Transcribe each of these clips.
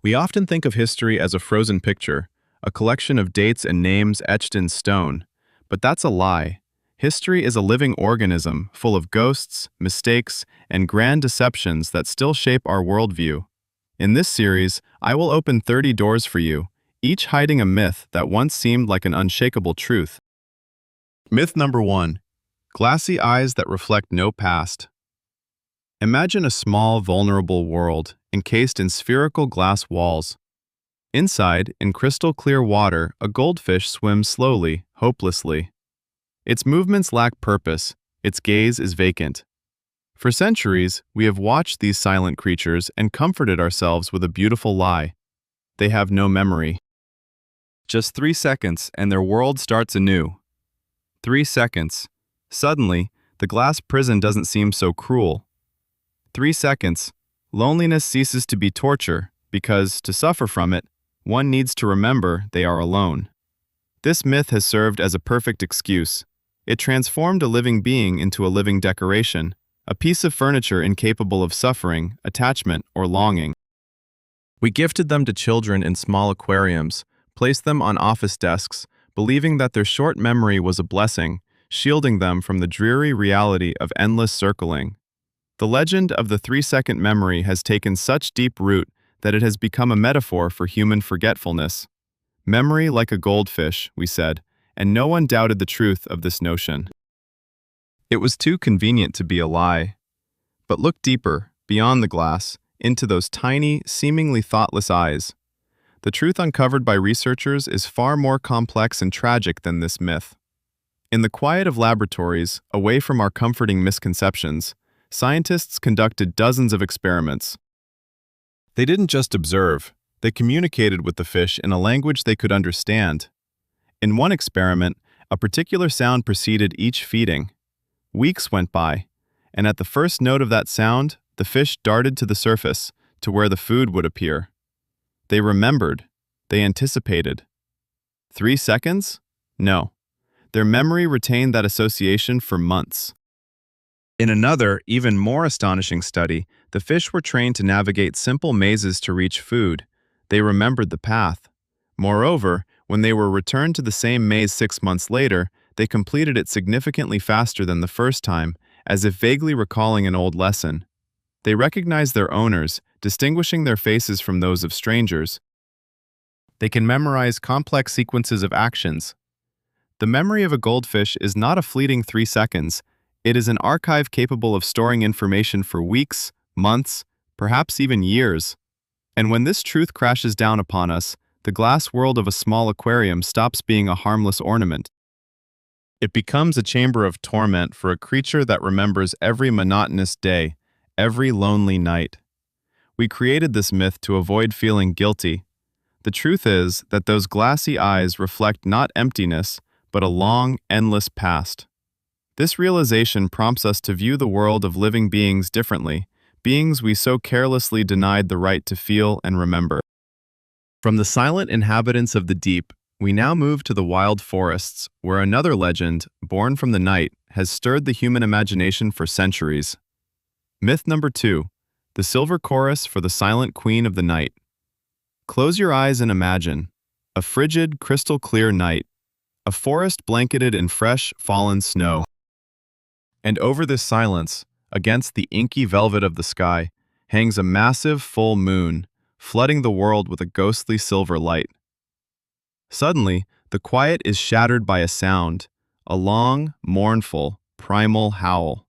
We often think of history as a frozen picture, a collection of dates and names etched in stone. But that's a lie. History is a living organism full of ghosts, mistakes, and grand deceptions that still shape our worldview. In this series, I will open 30 doors for you, each hiding a myth that once seemed like an unshakable truth. Myth number 1. Glassy eyes that reflect no past. Imagine a small, vulnerable world encased in spherical glass walls. Inside, in crystal clear water, a goldfish swims slowly, hopelessly. Its movements lack purpose, its gaze is vacant. For centuries, we have watched these silent creatures and comforted ourselves with a beautiful lie. They have no memory. Just 3 seconds and their world starts anew. 3 seconds. Suddenly, the glass prison doesn't seem so cruel. 3 seconds. Loneliness ceases to be torture because, to suffer from it, one needs to remember they are alone. This myth has served as a perfect excuse. It transformed a living being into a living decoration, a piece of furniture incapable of suffering, attachment, or longing. We gifted them to children in small aquariums, placed them on office desks, believing that their short memory was a blessing, shielding them from the dreary reality of endless circling. The legend of the 3-second memory has taken such deep root that it has become a metaphor for human forgetfulness. Memory like a goldfish, we said, and no one doubted the truth of this notion. It was too convenient to be a lie. But look deeper, beyond the glass, into those tiny, seemingly thoughtless eyes. The truth uncovered by researchers is far more complex and tragic than this myth. In the quiet of laboratories, away from our comforting misconceptions, scientists conducted dozens of experiments. They didn't just observe, they communicated with the fish in a language they could understand. In one experiment, a particular sound preceded each feeding. Weeks went by, and at the first note of that sound, the fish darted to the surface, to where the food would appear. They remembered. They anticipated. 3 seconds? No. Their memory retained that association for months. In another, even more astonishing study, the fish were trained to navigate simple mazes to reach food. They remembered the path. Moreover, when they were returned to the same maze 6 months later, they completed it significantly faster than the first time, as if vaguely recalling an old lesson. They recognized their owners, distinguishing their faces from those of strangers. They can memorize complex sequences of actions. The memory of a goldfish is not a fleeting 3 seconds. It is an archive capable of storing information for weeks, months, perhaps even years. And when this truth crashes down upon us, the glass world of a small aquarium stops being a harmless ornament. It becomes a chamber of torment for a creature that remembers every monotonous day, every lonely night. We created this myth to avoid feeling guilty. The truth is that those glassy eyes reflect not emptiness, but a long, endless past. This realization prompts us to view the world of living beings differently, beings we so carelessly denied the right to feel and remember. From the silent inhabitants of the deep, we now move to the wild forests, where another legend, born from the night, has stirred the human imagination for centuries. Myth number 2. The silver chorus for the silent queen of the night. Close your eyes and imagine. A frigid, crystal-clear night. A forest blanketed in fresh, fallen snow. And over this silence, against the inky velvet of the sky, hangs a massive full moon, flooding the world with a ghostly silver light. Suddenly, the quiet is shattered by a sound, a long, mournful, primal howl.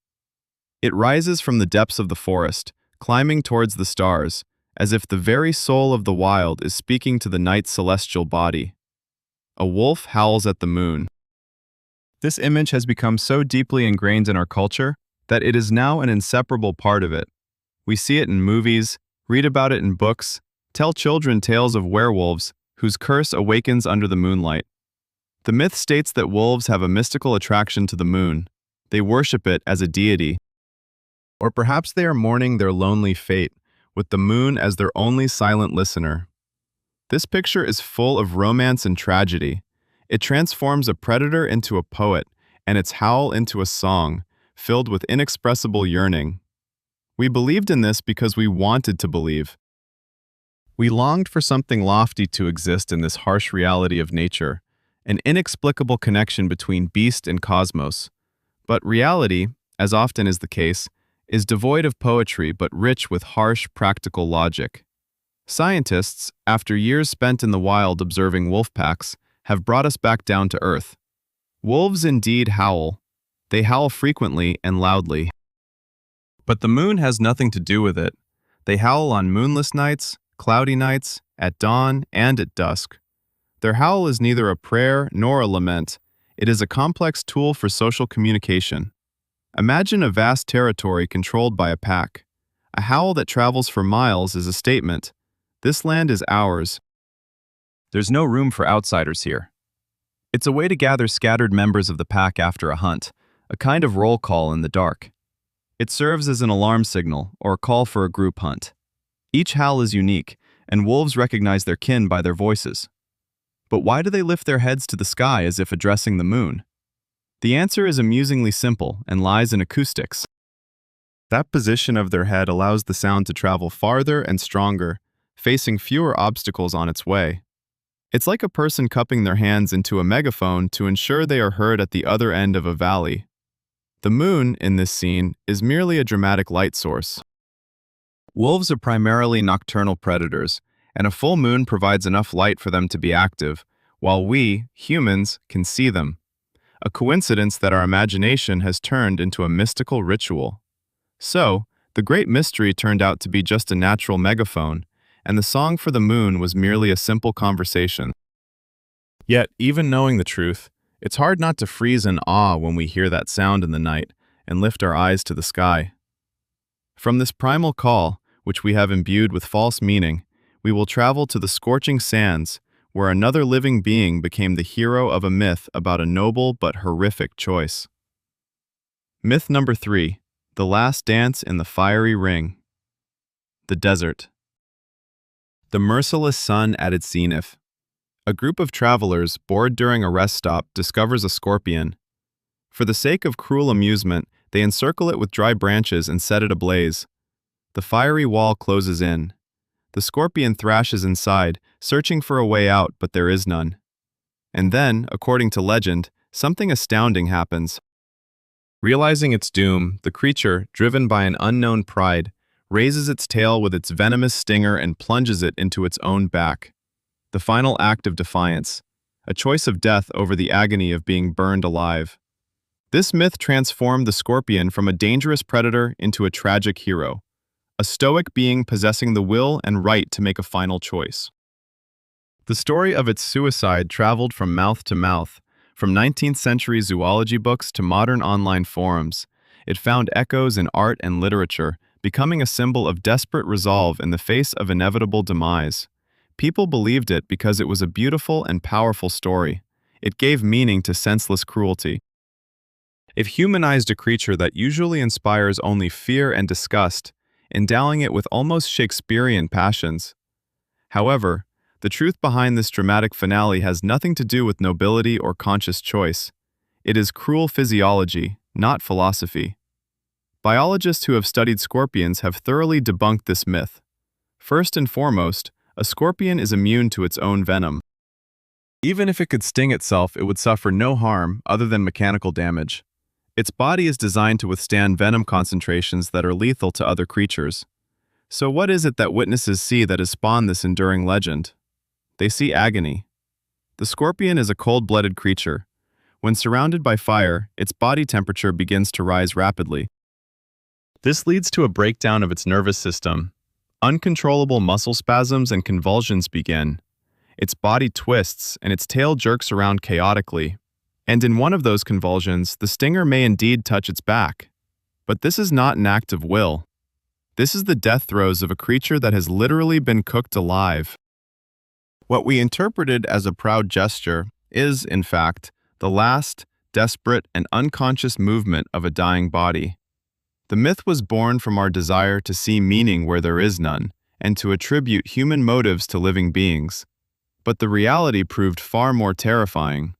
It rises from the depths of the forest, climbing towards the stars, as if the very soul of the wild is speaking to the night's celestial body. A wolf howls at the moon. This image has become so deeply ingrained in our culture that it is now an inseparable part of it. We see it in movies, read about it in books, tell children tales of werewolves whose curse awakens under the moonlight. The myth states that wolves have a mystical attraction to the moon. They worship it as a deity. Or perhaps they are mourning their lonely fate, with the moon as their only silent listener. This picture is full of romance and tragedy. It transforms a predator into a poet, and its howl into a song, filled with inexpressible yearning. We believed in this because we wanted to believe. We longed for something lofty to exist in this harsh reality of nature, an inexplicable connection between beast and cosmos. But reality, as often is the case, is devoid of poetry but rich with harsh, practical logic. Scientists, after years spent in the wild observing wolf packs, have brought us back down to earth. Wolves indeed howl. They howl frequently and loudly. But the moon has nothing to do with it. They howl on moonless nights, cloudy nights, at dawn, and at dusk. Their howl is neither a prayer nor a lament. It is a complex tool for social communication. Imagine a vast territory controlled by a pack. A howl that travels for miles is a statement. This land is ours. There's no room for outsiders here. It's a way to gather scattered members of the pack after a hunt, a kind of roll call in the dark. It serves as an alarm signal or a call for a group hunt. Each howl is unique, and wolves recognize their kin by their voices. But why do they lift their heads to the sky as if addressing the moon? The answer is amusingly simple and lies in acoustics. That position of their head allows the sound to travel farther and stronger, facing fewer obstacles on its way. It's like a person cupping their hands into a megaphone to ensure they are heard at the other end of a valley. The moon, in this scene, is merely a dramatic light source. Wolves are primarily nocturnal predators, and a full moon provides enough light for them to be active, while we, humans, can see them. A coincidence that our imagination has turned into a mystical ritual. So, the great mystery turned out to be just a natural megaphone, and the song for the moon was merely a simple conversation. Yet, even knowing the truth, it's hard not to freeze in awe when we hear that sound in the night and lift our eyes to the sky. From this primal call, which we have imbued with false meaning, we will travel to the scorching sands, where another living being became the hero of a myth about a noble but horrific choice. Myth number 3, the last dance in the fiery ring. The desert. The merciless sun at its zenith. A group of travelers, bored during a rest stop, discovers a scorpion. For the sake of cruel amusement, they encircle it with dry branches and set it ablaze. The fiery wall closes in. The scorpion thrashes inside, searching for a way out, but there is none. And then, according to legend, something astounding happens. Realizing its doom, the creature, driven by an unknown pride, raises its tail with its venomous stinger and plunges it into its own back. The final act of defiance, a choice of death over the agony of being burned alive. This myth transformed the scorpion from a dangerous predator into a tragic hero, a stoic being possessing the will and right to make a final choice. The story of its suicide traveled from mouth to mouth, from 19th century zoology books to modern online forums. It found echoes in art and literature, becoming a symbol of desperate resolve in the face of inevitable demise. People believed it because it was a beautiful and powerful story. It gave meaning to senseless cruelty. It humanized a creature that usually inspires only fear and disgust, endowing it with almost Shakespearean passions. However, the truth behind this dramatic finale has nothing to do with nobility or conscious choice. It is cruel physiology, not philosophy. Biologists who have studied scorpions have thoroughly debunked this myth. First and foremost, a scorpion is immune to its own venom. Even if it could sting itself, it would suffer no harm other than mechanical damage. Its body is designed to withstand venom concentrations that are lethal to other creatures. So what is it that witnesses see that has spawned this enduring legend? They see agony. The scorpion is a cold-blooded creature. When surrounded by fire, its body temperature begins to rise rapidly. This leads to a breakdown of its nervous system. Uncontrollable muscle spasms and convulsions begin. Its body twists and its tail jerks around chaotically. And in one of those convulsions, the stinger may indeed touch its back. But this is not an act of will. This is the death throes of a creature that has literally been cooked alive. What we interpreted as a proud gesture is, in fact, the last, desperate, and unconscious movement of a dying body. The myth was born from our desire to see meaning where there is none, and to attribute human motives to living beings. But the reality proved far more terrifying.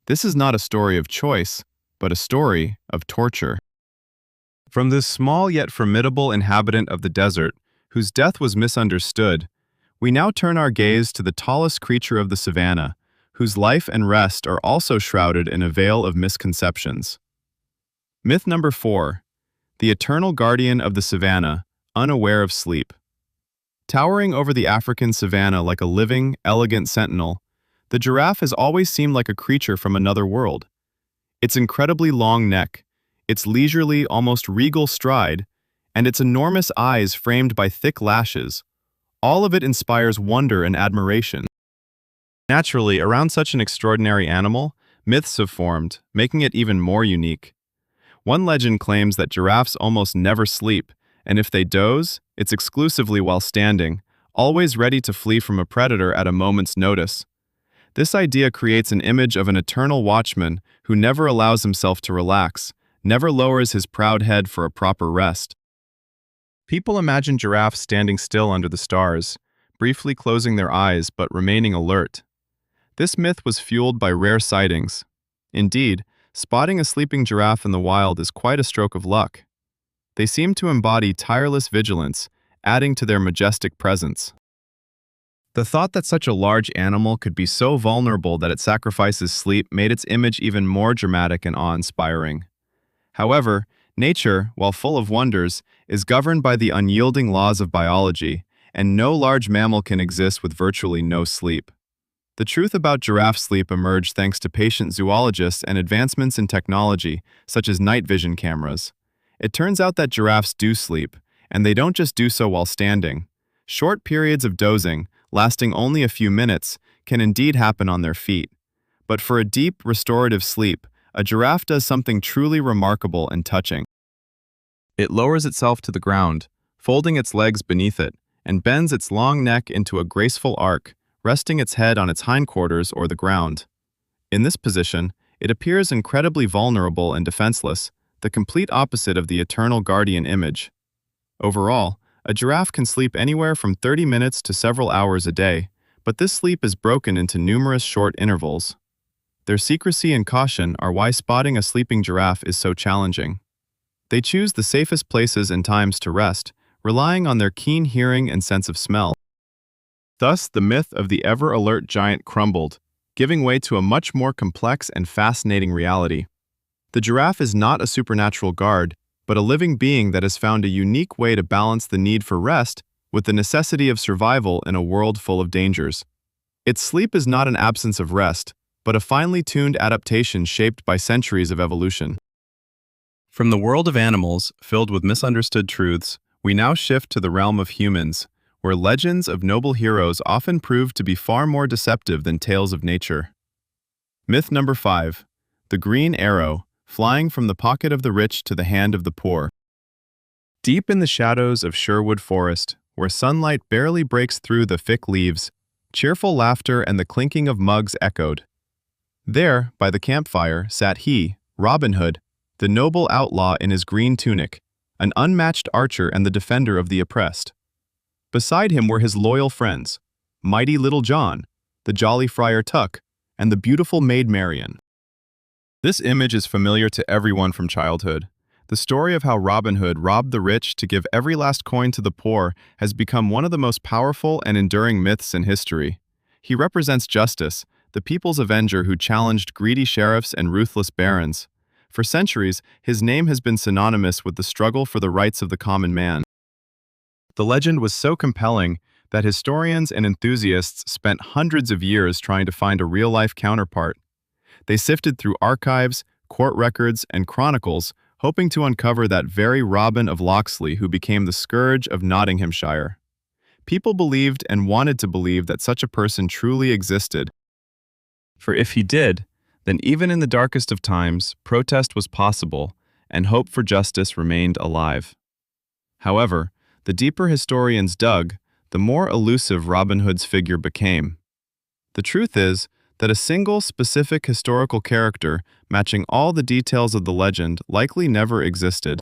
This is not a story of choice, but a story of torture. From this small yet formidable inhabitant of the desert, whose death was misunderstood, We now turn our gaze to the tallest creature of the savanna, whose life and rest are also shrouded in a veil of misconceptions. Myth number 4. The eternal guardian of the savanna, unaware of sleep. Towering over the African savanna like a living, elegant sentinel, the giraffe has always seemed like a creature from another world. Its incredibly long neck, its leisurely, almost regal stride, and its enormous eyes framed by thick lashes, all of it inspires wonder and admiration. Naturally, around such an extraordinary animal, myths have formed, making it even more unique. One legend claims that giraffes almost never sleep, and if they doze, it's exclusively while standing, always ready to flee from a predator at a moment's notice. This idea creates an image of an eternal watchman who never allows himself to relax, never lowers his proud head for a proper rest. People imagine giraffes standing still under the stars, briefly closing their eyes but remaining alert. This myth was fueled by rare sightings. Indeed, spotting a sleeping giraffe in the wild is quite a stroke of luck. They seem to embody tireless vigilance, adding to their majestic presence. The thought that such a large animal could be so vulnerable that it sacrifices sleep made its image even more dramatic and awe-inspiring. However, nature, while full of wonders, is governed by the unyielding laws of biology, and no large mammal can exist with virtually no sleep. The truth about giraffe sleep emerged thanks to patient zoologists and advancements in technology, such as night vision cameras. It turns out that giraffes do sleep, and they don't just do so while standing. Short periods of dozing, lasting only a few minutes, can indeed happen on their feet. But for a deep, restorative sleep, a giraffe does something truly remarkable and touching. It lowers itself to the ground, folding its legs beneath it, and bends its long neck into a graceful arc, resting its head on its hindquarters or the ground. In this position, it appears incredibly vulnerable and defenseless, the complete opposite of the eternal guardian image. Overall, a giraffe can sleep anywhere from 30 minutes to several hours a day, but this sleep is broken into numerous short intervals. Their secrecy and caution are why spotting a sleeping giraffe is so challenging. They choose the safest places and times to rest, relying on their keen hearing and sense of smell. Thus, the myth of the ever-alert giant crumbled, giving way to a much more complex and fascinating reality. The giraffe is not a supernatural guard, but a living being that has found a unique way to balance the need for rest with the necessity of survival in a world full of dangers. Its sleep is not an absence of rest, but a finely tuned adaptation shaped by centuries of evolution. From the world of animals, filled with misunderstood truths, we now shift to the realm of humans, where legends of noble heroes often prove to be far more deceptive than tales of nature. Myth number 5. The green arrow, flying from the pocket of the rich to the hand of the poor. Deep in the shadows of Sherwood Forest, where sunlight barely breaks through the thick leaves, cheerful laughter and the clinking of mugs echoed. There, by the campfire, sat he, Robin Hood, the noble outlaw in his green tunic, an unmatched archer and the defender of the oppressed. Beside him were his loyal friends, mighty Little John, the jolly Friar Tuck, and the beautiful Maid Marian. This image is familiar to everyone from childhood. The story of how Robin Hood robbed the rich to give every last coin to the poor has become one of the most powerful and enduring myths in history. He represents justice, the people's avenger who challenged greedy sheriffs and ruthless barons. For centuries, his name has been synonymous with the struggle for the rights of the common man. The legend was so compelling that historians and enthusiasts spent hundreds of years trying to find a real-life counterpart. They sifted through archives, court records, and chronicles, hoping to uncover that very Robin of Locksley who became the scourge of Nottinghamshire. People believed and wanted to believe that such a person truly existed. For if he did, then even in the darkest of times, protest was possible, and hope for justice remained alive. However, the deeper historians dug, the more elusive Robin Hood's figure became. The truth is that a single specific historical character matching all the details of the legend likely never existed.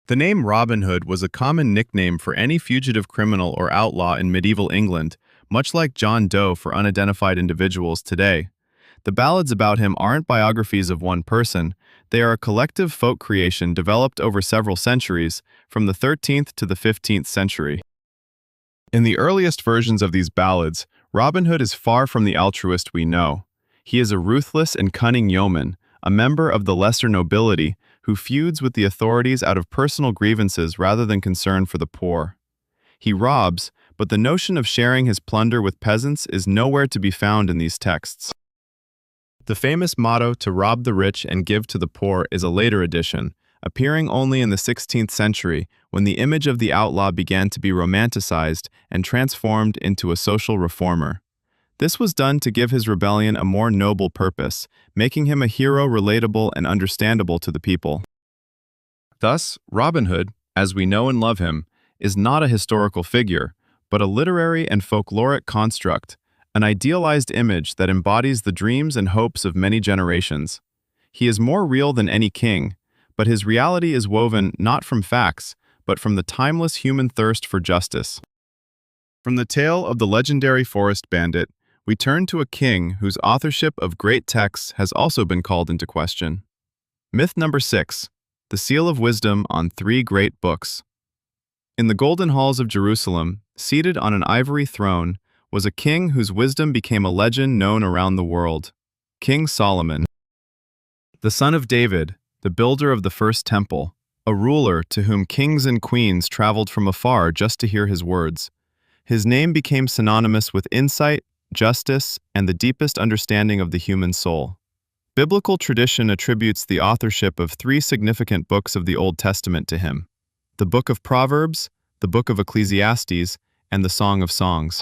The name Robin Hood was a common nickname for any fugitive criminal or outlaw in medieval England, much like John Doe for unidentified individuals today. The ballads about him aren't biographies of one person, they are a collective folk creation developed over several centuries, from the 13th to the 15th century. In the earliest versions of these ballads, Robin Hood is far from the altruist we know. He is a ruthless and cunning yeoman, a member of the lesser nobility who feuds with the authorities out of personal grievances rather than concern for the poor. He robs, but the notion of sharing his plunder with peasants is nowhere to be found in these texts. The famous motto to rob the rich and give to the poor is a later addition, appearing only in the 16th century when the image of the outlaw began to be romanticized and transformed into a social reformer. This was done to give his rebellion a more noble purpose, making him a hero relatable and understandable to the people. Thus, Robin Hood, as we know and love him, is not a historical figure, but a literary and folkloric construct, an idealized image that embodies the dreams and hopes of many generations. He is more real than any king, but his reality is woven not from facts, but from the timeless human thirst for justice. From the tale of the legendary forest bandit, we turn to a king whose authorship of great texts has also been called into question. Myth number 6, the seal of wisdom on 3 great books. In the golden halls of Jerusalem, seated on an ivory throne, was a king whose wisdom became a legend known around the world, King Solomon. The son of David, the builder of the first temple, a ruler to whom kings and queens traveled from afar just to hear his words. His name became synonymous with insight, justice, and the deepest understanding of the human soul. Biblical tradition attributes the authorship of 3 significant books of the Old Testament to him: the Book of Proverbs, the Book of Ecclesiastes, and the Song of Songs.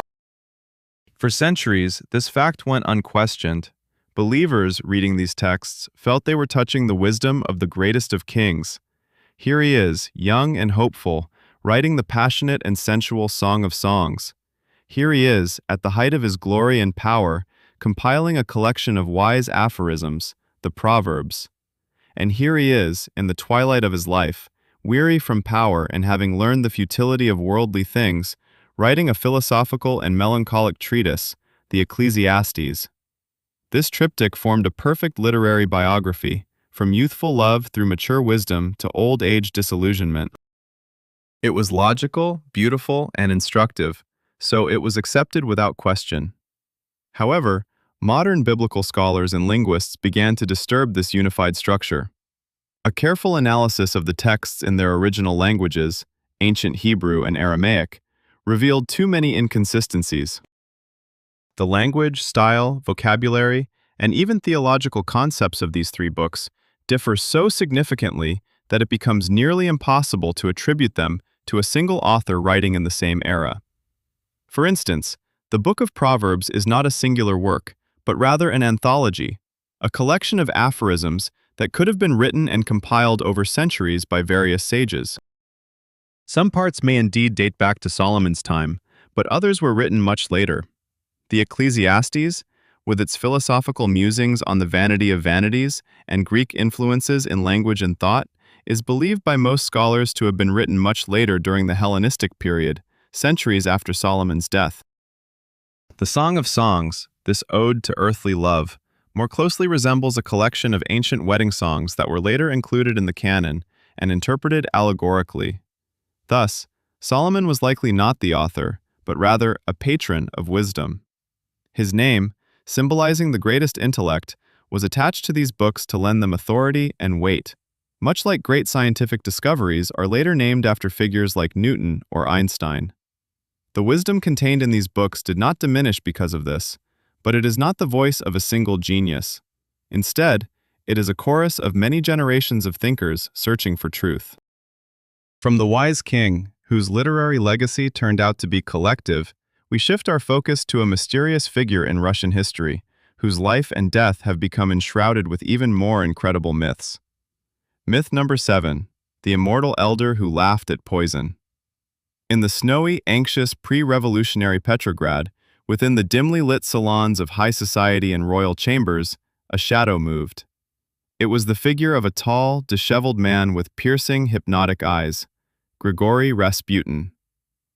For centuries, this fact went unquestioned. Believers reading these texts felt they were touching the wisdom of the greatest of kings. Here he is, young and hopeful, writing the passionate and sensual Song of Songs. Here he is, at the height of his glory and power, compiling a collection of wise aphorisms, the Proverbs. And here he is, in the twilight of his life, weary from power and having learned the futility of worldly things, writing a philosophical and melancholic treatise, the Ecclesiastes. This triptych formed a perfect literary biography, from youthful love through mature wisdom to old age disillusionment. It was logical, beautiful, and instructive, so it was accepted without question. However, modern biblical scholars and linguists began to disturb this unified structure. A careful analysis of the texts in their original languages, ancient Hebrew and Aramaic, revealed too many inconsistencies. The language, style, vocabulary, and even theological concepts of these 3 books differ so significantly that it becomes nearly impossible to attribute them to a single author writing in the same era. For instance, the Book of Proverbs is not a singular work, but rather an anthology, a collection of aphorisms that could have been written and compiled over centuries by various sages. Some parts may indeed date back to Solomon's time, but others were written much later. The Ecclesiastes, with its philosophical musings on the vanity of vanities and Greek influences in language and thought, is believed by most scholars to have been written much later during the Hellenistic period, centuries after Solomon's death. The Song of Songs, this ode to earthly love, more closely resembles a collection of ancient wedding songs that were later included in the canon and interpreted allegorically. Thus, Solomon was likely not the author, but rather a patron of wisdom. His name, symbolizing the greatest intellect, was attached to these books to lend them authority and weight, much like great scientific discoveries are later named after figures like Newton or Einstein. The wisdom contained in these books did not diminish because of this, but it is not the voice of a single genius. Instead, it is a chorus of many generations of thinkers searching for truth. From the wise king, whose literary legacy turned out to be collective, we shift our focus to a mysterious figure in Russian history, whose life and death have become enshrouded with even more incredible myths. Myth number 7, the immortal elder who laughed at poison. In the snowy, anxious, pre-revolutionary Petrograd, within the dimly lit salons of high society and royal chambers, a shadow moved. It was the figure of a tall, disheveled man with piercing, hypnotic eyes, Grigory Rasputin.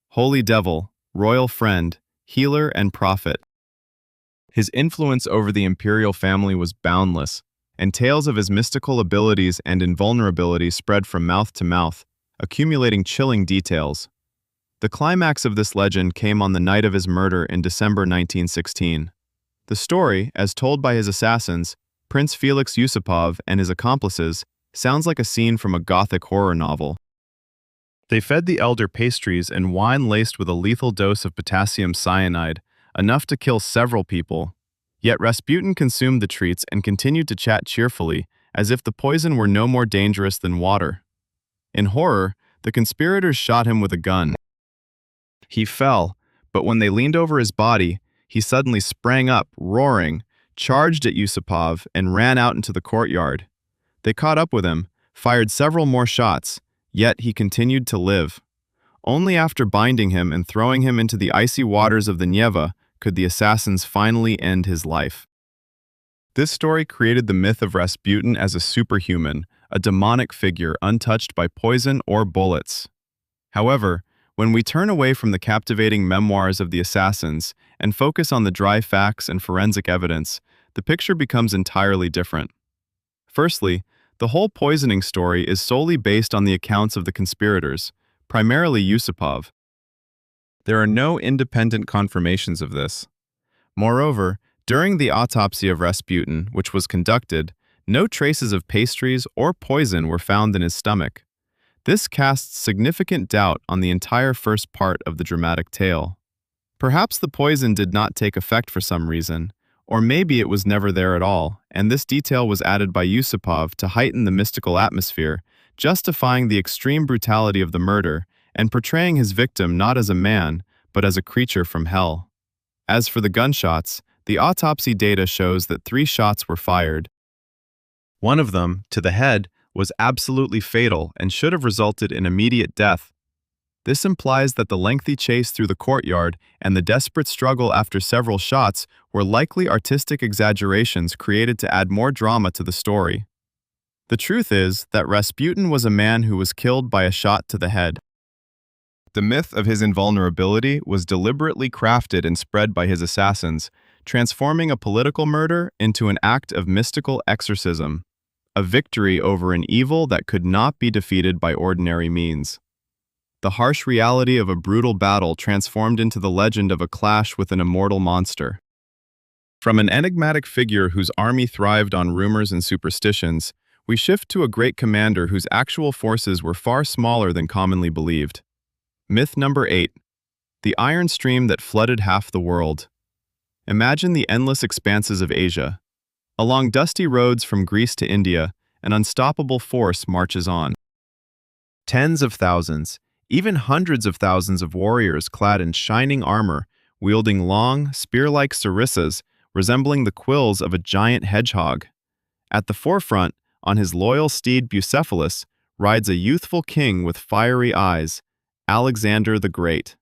Holy devil, royal friend, healer and prophet. His influence over the imperial family was boundless, and tales of his mystical abilities and invulnerability spread from mouth to mouth, accumulating chilling details. The climax of this legend came on the night of his murder in December 1916. The story, as told by his assassins, Prince Felix Yusupov and his accomplices, sounds like a scene from a Gothic horror novel. They fed the elder pastries and wine laced with a lethal dose of potassium cyanide, enough to kill several people. Yet Rasputin consumed the treats and continued to chat cheerfully, as if the poison were no more dangerous than water. In horror, the conspirators shot him with a gun. He fell, but when they leaned over his body, he suddenly sprang up, roaring, charged at Yusupov, and ran out into the courtyard. They caught up with him, fired several more shots, yet he continued to live. Only after binding him and throwing him into the icy waters of the Neva could the assassins finally end his life. This story created the myth of Rasputin as a superhuman, a demonic figure untouched by poison or bullets. However, when we turn away from the captivating memoirs of the assassins and focus on the dry facts and forensic evidence, the picture becomes entirely different. Firstly, the whole poisoning story is solely based on the accounts of the conspirators, primarily Yusupov. There are no independent confirmations of this. Moreover, during the autopsy of Rasputin, which was conducted, no traces of pastries or poison were found in his stomach. This casts significant doubt on the entire first part of the dramatic tale. Perhaps the poison did not take effect for some reason, or maybe it was never there at all, and this detail was added by Yusupov to heighten the mystical atmosphere, justifying the extreme brutality of the murder and portraying his victim not as a man, but as a creature from hell. As for the gunshots, the autopsy data shows that 3 shots were fired. One of them, to the head, was absolutely fatal and should have resulted in immediate death. This implies that the lengthy chase through the courtyard and the desperate struggle after several shots were likely artistic exaggerations created to add more drama to the story. The truth is that Rasputin was a man who was killed by a shot to the head. The myth of his invulnerability was deliberately crafted and spread by his assassins, transforming a political murder into an act of mystical exorcism, a victory over an evil that could not be defeated by ordinary means. The harsh reality of a brutal battle transformed into the legend of a clash with an immortal monster. From an enigmatic figure whose army thrived on rumors and superstitions, we shift to a great commander whose actual forces were far smaller than commonly believed. Myth number 8. The iron stream that flooded half the world. Imagine the endless expanses of Asia. Along dusty roads from Greece to India, an unstoppable force marches on. Tens of thousands, even hundreds of thousands of warriors clad in shining armor, wielding long, spear-like sarissas resembling the quills of a giant hedgehog. At the forefront, on his loyal steed Bucephalus, rides a youthful king with fiery eyes, Alexander the Great.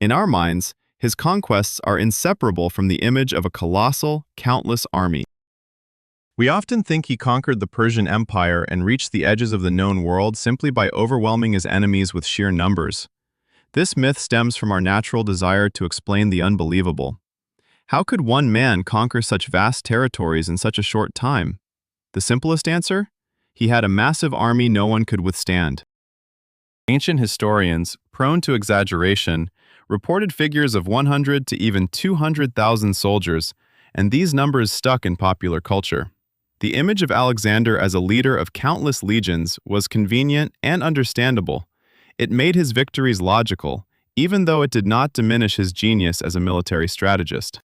In our minds, his conquests are inseparable from the image of a colossal, countless army. We often think he conquered the Persian Empire and reached the edges of the known world simply by overwhelming his enemies with sheer numbers. This myth stems from our natural desire to explain the unbelievable. How could one man conquer such vast territories in such a short time? The simplest answer? He had a massive army no one could withstand. Ancient historians, prone to exaggeration, reported figures of 100 to even 200,000 soldiers, and these numbers stuck in popular culture. The image of Alexander as a leader of countless legions was convenient and understandable. It made his victories logical, even though it did not diminish his genius as a military strategist.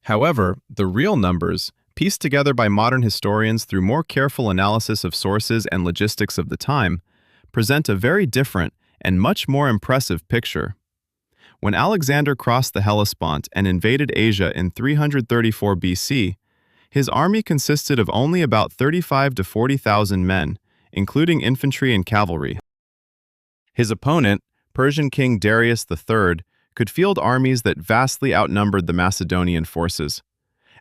However, the real numbers, pieced together by modern historians through more careful analysis of sources and logistics of the time, present a very different and much more impressive picture. When Alexander crossed the Hellespont and invaded Asia in 334 BC, his army consisted of only about 35 to 40,000 men, including infantry and cavalry. His opponent, Persian King Darius III, could field armies that vastly outnumbered the Macedonian forces.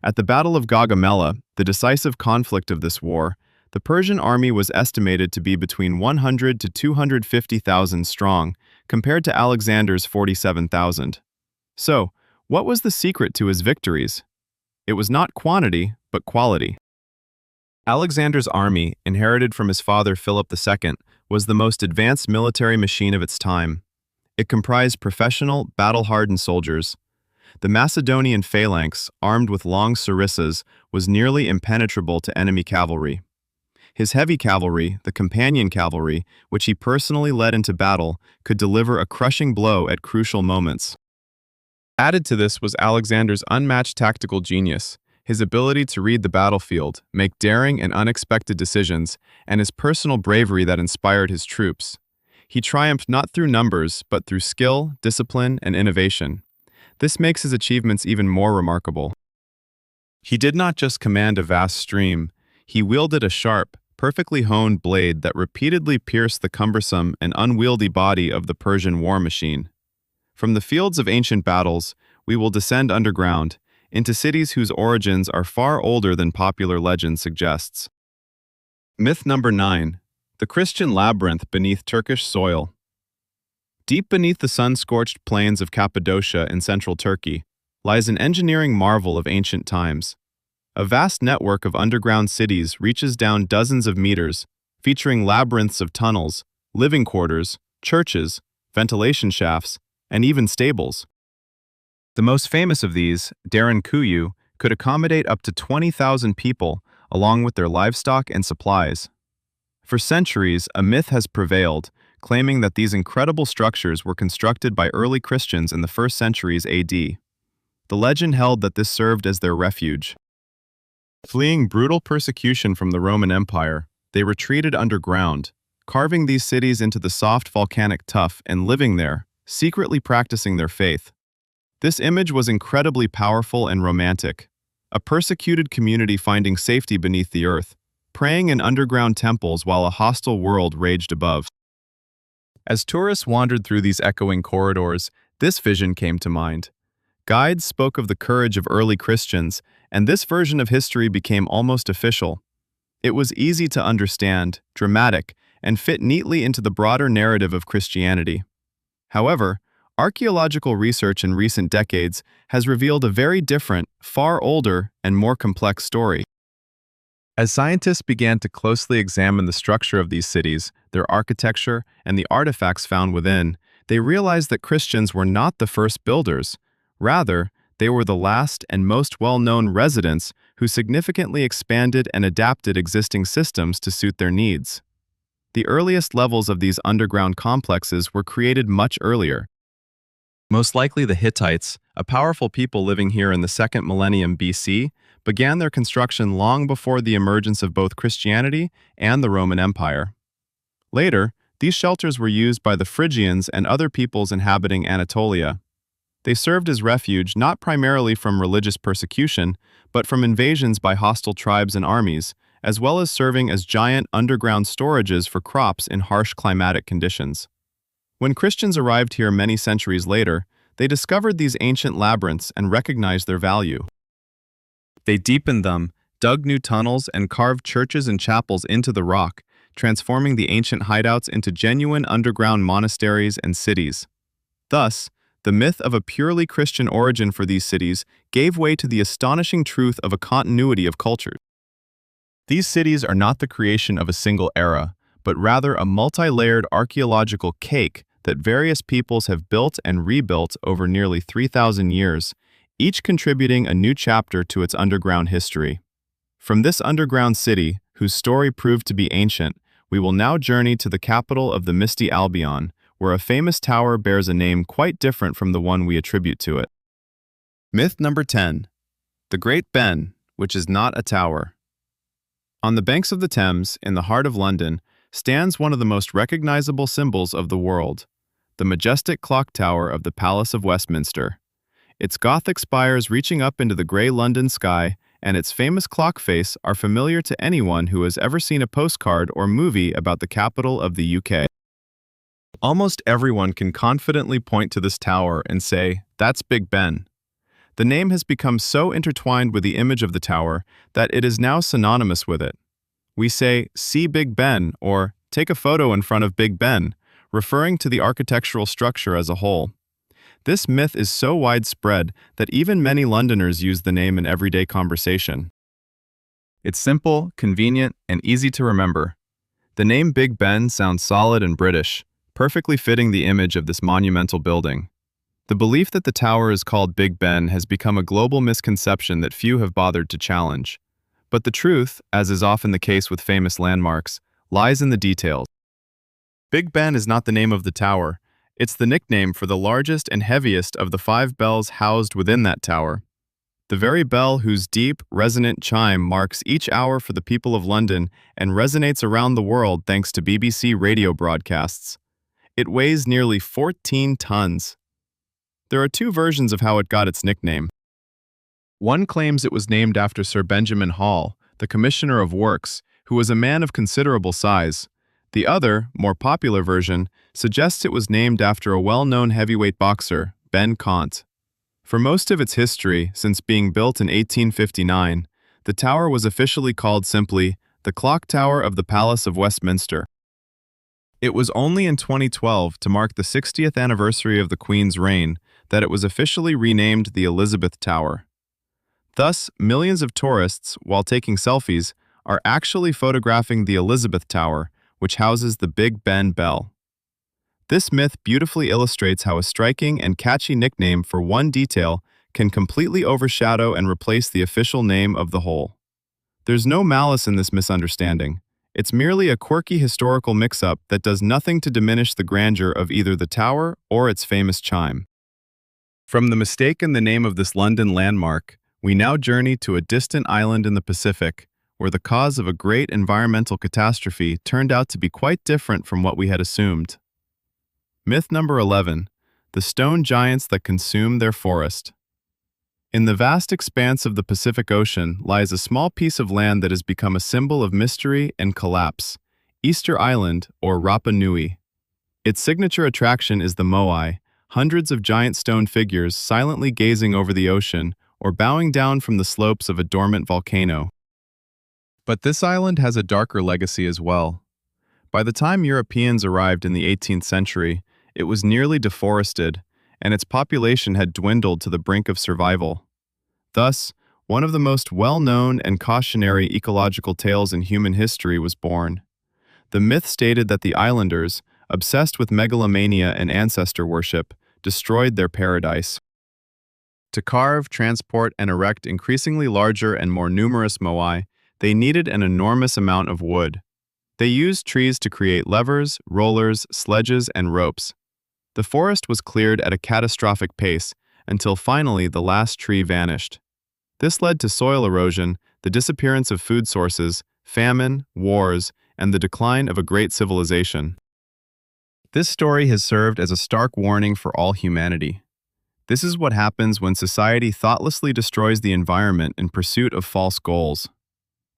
At the Battle of Gaugamela, the decisive conflict of this war, the Persian army was estimated to be between 100 to 250,000 strong, compared to Alexander's 47,000. So, what was the secret to his victories? It was not quantity, but quality. Alexander's army, inherited from his father Philip II, was the most advanced military machine of its time. It comprised professional, battle-hardened soldiers. The Macedonian phalanx, armed with long sarissas, was nearly impenetrable to enemy cavalry. His heavy cavalry, the companion cavalry, which he personally led into battle, could deliver a crushing blow at crucial moments. Added to this was Alexander's unmatched tactical genius, his ability to read the battlefield, make daring and unexpected decisions, and his personal bravery that inspired his troops. He triumphed not through numbers, but through skill, discipline, and innovation. This makes his achievements even more remarkable. He did not just command a vast stream, he wielded a sharp, perfectly honed blade that repeatedly pierced the cumbersome and unwieldy body of the Persian war machine. From the fields of ancient battles, we will descend underground, into cities whose origins are far older than popular legend suggests. Myth number 9. The Christian labyrinth beneath Turkish soil. Deep beneath the sun-scorched plains of Cappadocia in central Turkey lies an engineering marvel of ancient times. A vast network of underground cities reaches down dozens of meters, featuring labyrinths of tunnels, living quarters, churches, ventilation shafts, and even stables. The most famous of these, Kuyu, could accommodate up to 20,000 people, along with their livestock and supplies. For centuries, a myth has prevailed, claiming that these incredible structures were constructed by early Christians in the 1st centuries AD. The legend held that this served as their refuge. Fleeing brutal persecution from the Roman Empire, they retreated underground, carving these cities into the soft volcanic tuff and living there, secretly practicing their faith. This image was incredibly powerful and romantic. A persecuted community finding safety beneath the earth, praying in underground temples while a hostile world raged above. As tourists wandered through these echoing corridors, this vision came to mind. Guides spoke of the courage of early Christians, and this version of history became almost official. It was easy to understand, dramatic, and fit neatly into the broader narrative of Christianity. However, archaeological research in recent decades has revealed a very different, far older, and more complex story. As scientists began to closely examine the structure of these cities, their architecture, and the artifacts found within, they realized that Christians were not the first builders. Rather, they were the last and most well-known residents who significantly expanded and adapted existing systems to suit their needs. The earliest levels of these underground complexes were created much earlier. Most likely the Hittites, a powerful people living here in the 2nd millennium BC, began their construction long before the emergence of both Christianity and the Roman Empire. Later, these shelters were used by the Phrygians and other peoples inhabiting Anatolia. They served as refuge not primarily from religious persecution, but from invasions by hostile tribes and armies, as well as serving as giant underground storages for crops in harsh climatic conditions. When Christians arrived here many centuries later, they discovered these ancient labyrinths and recognized their value. They deepened them, dug new tunnels, and carved churches and chapels into the rock, transforming the ancient hideouts into genuine underground monasteries and cities. Thus, the myth of a purely Christian origin for these cities gave way to the astonishing truth of a continuity of culture. These cities are not the creation of a single era, but rather a multi-layered archaeological cake that various peoples have built and rebuilt over nearly 3,000 years, each contributing a new chapter to its underground history. From this underground city, whose story proved to be ancient, we will now journey to the capital of the misty Albion, where a famous tower bears a name quite different from the one we attribute to it. Myth number 10. The Great Ben, which is not a tower. On the banks of the Thames, in the heart of London, stands one of the most recognizable symbols of the world, the majestic clock tower of the Palace of Westminster. Its Gothic spires reaching up into the grey London sky and its famous clock face are familiar to anyone who has ever seen a postcard or movie about the capital of the UK. Almost everyone can confidently point to this tower and say, "That's Big Ben." The name has become so intertwined with the image of the tower that it is now synonymous with it. We say, "See Big Ben," or "Take a photo in front of Big Ben," referring to the architectural structure as a whole. This myth is so widespread that even many Londoners use the name in everyday conversation. It's simple, convenient, and easy to remember. The name Big Ben sounds solid and British, perfectly fitting the image of this monumental building. The belief that the tower is called Big Ben has become a global misconception that few have bothered to challenge. But the truth, as is often the case with famous landmarks, lies in the details. Big Ben is not the name of the tower, it's the nickname for the largest and heaviest of the 5 bells housed within that tower. The very bell whose deep, resonant chime marks each hour for the people of London and resonates around the world thanks to BBC radio broadcasts. It weighs nearly 14 tons. There are two versions of how it got its nickname. One claims it was named after Sir Benjamin Hall, the Commissioner of Works, who was a man of considerable size. The other, more popular version, suggests it was named after a well-known heavyweight boxer, Ben Comte. For most of its history, since being built in 1859, the tower was officially called simply the Clock Tower of the Palace of Westminster. It was only in 2012, to mark the 60th anniversary of the Queen's reign, that it was officially renamed the Elizabeth Tower. Thus, millions of tourists, while taking selfies, are actually photographing the Elizabeth Tower, which houses the Big Ben Bell. This myth beautifully illustrates how a striking and catchy nickname for one detail can completely overshadow and replace the official name of the whole. There's no malice in this misunderstanding. It's merely a quirky historical mix-up that does nothing to diminish the grandeur of either the tower or its famous chime. From the mistake in the name of this London landmark, we now journey to a distant island in the Pacific, where the cause of a great environmental catastrophe turned out to be quite different from what we had assumed. Myth number 11, the stone giants that consume their forest. In the vast expanse of the Pacific Ocean lies a small piece of land that has become a symbol of mystery and collapse, Easter Island, or Rapa Nui. Its signature attraction is the moai, hundreds of giant stone figures silently gazing over the ocean or bowing down from the slopes of a dormant volcano. But this island has a darker legacy as well. By the time Europeans arrived in the 18th century, it was nearly deforested, and its population had dwindled to the brink of survival. Thus, one of the most well-known and cautionary ecological tales in human history was born. The myth stated that the islanders, obsessed with megalomania and ancestor worship, destroyed their paradise. To carve, transport, and erect increasingly larger and more numerous moai, they needed an enormous amount of wood. They used trees to create levers, rollers, sledges, and ropes. The forest was cleared at a catastrophic pace until finally the last tree vanished. This led to soil erosion, the disappearance of food sources, famine, wars, and the decline of a great civilization. This story has served as a stark warning for all humanity. This is what happens when society thoughtlessly destroys the environment in pursuit of false goals.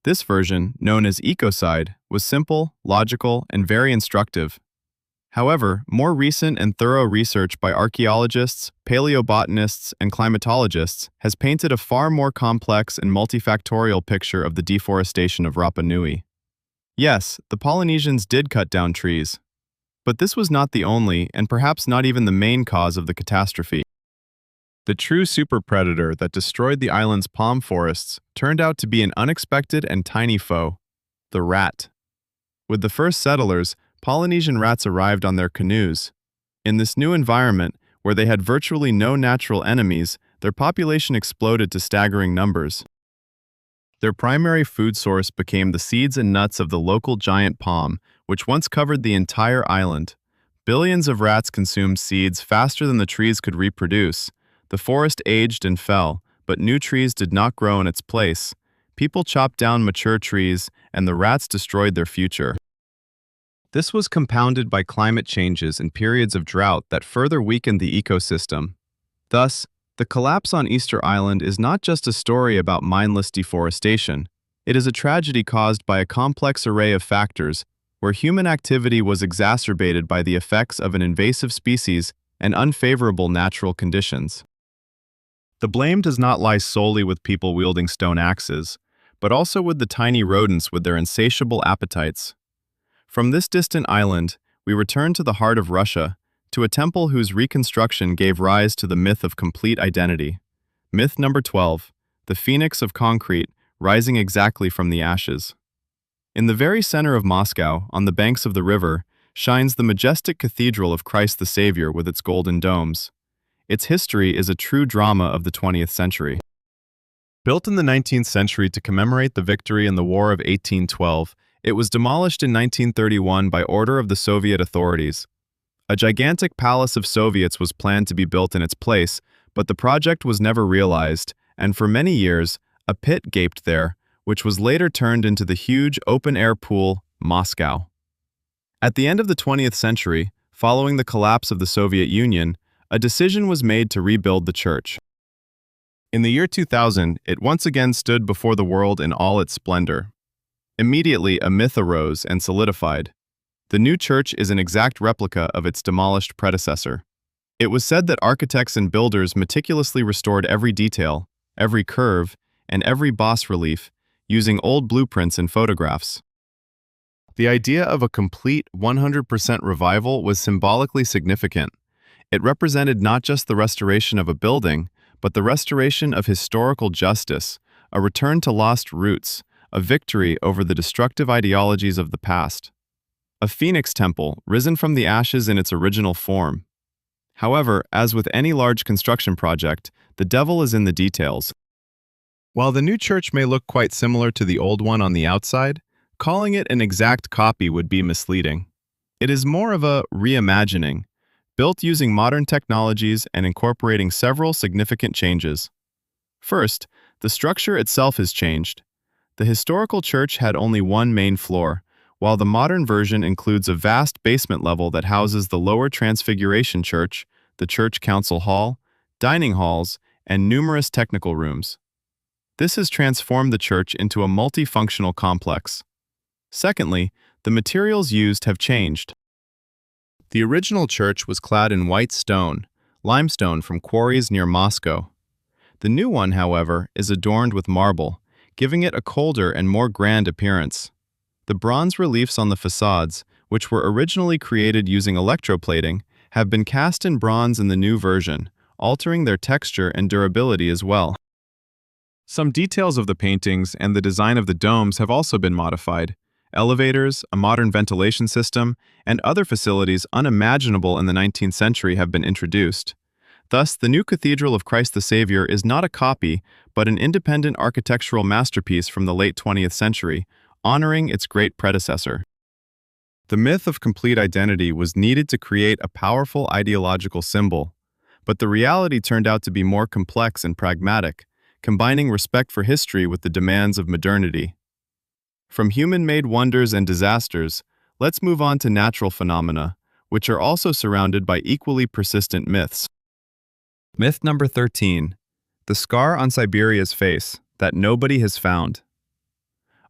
This version, known as ecocide, was simple, logical, and very instructive. However, more recent and thorough research by archaeologists, paleobotanists, and climatologists has painted a far more complex and multifactorial picture of the deforestation of Rapa Nui. Yes, the Polynesians did cut down trees, but this was not the only, and perhaps not even the main cause of the catastrophe. The true superpredator that destroyed the island's palm forests turned out to be an unexpected and tiny foe, the rat. With the first settlers, Polynesian rats arrived on their canoes. In this new environment, where they had virtually no natural enemies, their population exploded to staggering numbers. Their primary food source became the seeds and nuts of the local giant palm, which once covered the entire island. Billions of rats consumed seeds faster than the trees could reproduce. The forest aged and fell, but new trees did not grow in its place. People chopped down mature trees, and the rats destroyed their future. This was compounded by climate changes and periods of drought that further weakened the ecosystem. Thus, the collapse on Easter Island is not just a story about mindless deforestation. It is a tragedy caused by a complex array of factors, where human activity was exacerbated by the effects of an invasive species and unfavorable natural conditions. The blame does not lie solely with people wielding stone axes, but also with the tiny rodents with their insatiable appetites. From this distant island, we return to the heart of Russia, to a temple whose reconstruction gave rise to the myth of complete identity. Myth number 12, the phoenix of concrete rising exactly from the ashes. In the very center of Moscow, on the banks of the river, shines the majestic Cathedral of Christ the Savior with its golden domes. Its history is a true drama of the 20th century. Built in the 19th century to commemorate the victory in the War of 1812, it was demolished in 1931 by order of the Soviet authorities. A gigantic palace of Soviets was planned to be built in its place, but the project was never realized, and for many years, a pit gaped there, which was later turned into the huge open-air pool, Moscow. At the end of the 20th century, following the collapse of the Soviet Union, a decision was made to rebuild the church. In the year 2000, it once again stood before the world in all its splendor. Immediately, a myth arose and solidified. The new church is an exact replica of its demolished predecessor. It was said that architects and builders meticulously restored every detail, every curve, and every bas-relief, using old blueprints and photographs. The idea of a complete 100% revival was symbolically significant. It represented not just the restoration of a building, but the restoration of historical justice, a return to lost roots, a victory over the destructive ideologies of the past. A phoenix temple, risen from the ashes in its original form. However, as with any large construction project, the devil is in the details. While the new church may look quite similar to the old one on the outside, calling it an exact copy would be misleading. It is more of a reimagining, built using modern technologies and incorporating several significant changes. First, the structure itself has changed. The historical church had only one main floor, while the modern version includes a vast basement level that houses the lower Transfiguration Church, the church council hall, dining halls, and numerous technical rooms. This has transformed the church into a multifunctional complex. Secondly, the materials used have changed. The original church was clad in white stone, limestone from quarries near Moscow. The new one, however, is adorned with marble, giving it a colder and more grand appearance. The bronze reliefs on the facades, which were originally created using electroplating, have been cast in bronze in the new version, altering their texture and durability as well. Some details of the paintings and the design of the domes have also been modified. Elevators, a modern ventilation system, and other facilities unimaginable in the 19th century have been introduced. Thus, the new Cathedral of Christ the Savior is not a copy, but an independent architectural masterpiece from the late 20th century, honoring its great predecessor. The myth of complete identity was needed to create a powerful ideological symbol, but the reality turned out to be more complex and pragmatic, combining respect for history with the demands of modernity. From human-made wonders and disasters, let's move on to natural phenomena, which are also surrounded by equally persistent myths. Myth number 13. The scar on Siberia's face that nobody has found.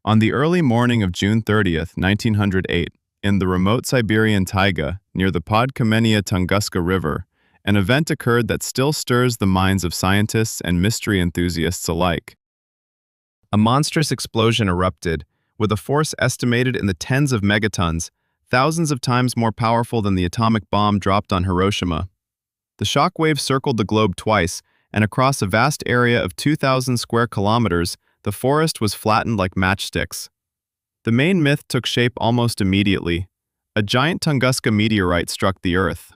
On the early morning of June 30th, 1908, in the remote Siberian taiga near the Podkamenia-Tunguska River, an event occurred that still stirs the minds of scientists and mystery enthusiasts alike. A monstrous explosion erupted, with a force estimated in the tens of megatons, thousands of times more powerful than the atomic bomb dropped on Hiroshima. The shockwave circled the globe twice, and across a vast area of 2,000 square kilometers, the forest was flattened like matchsticks. The main myth took shape almost immediately. A giant Tunguska meteorite struck the Earth.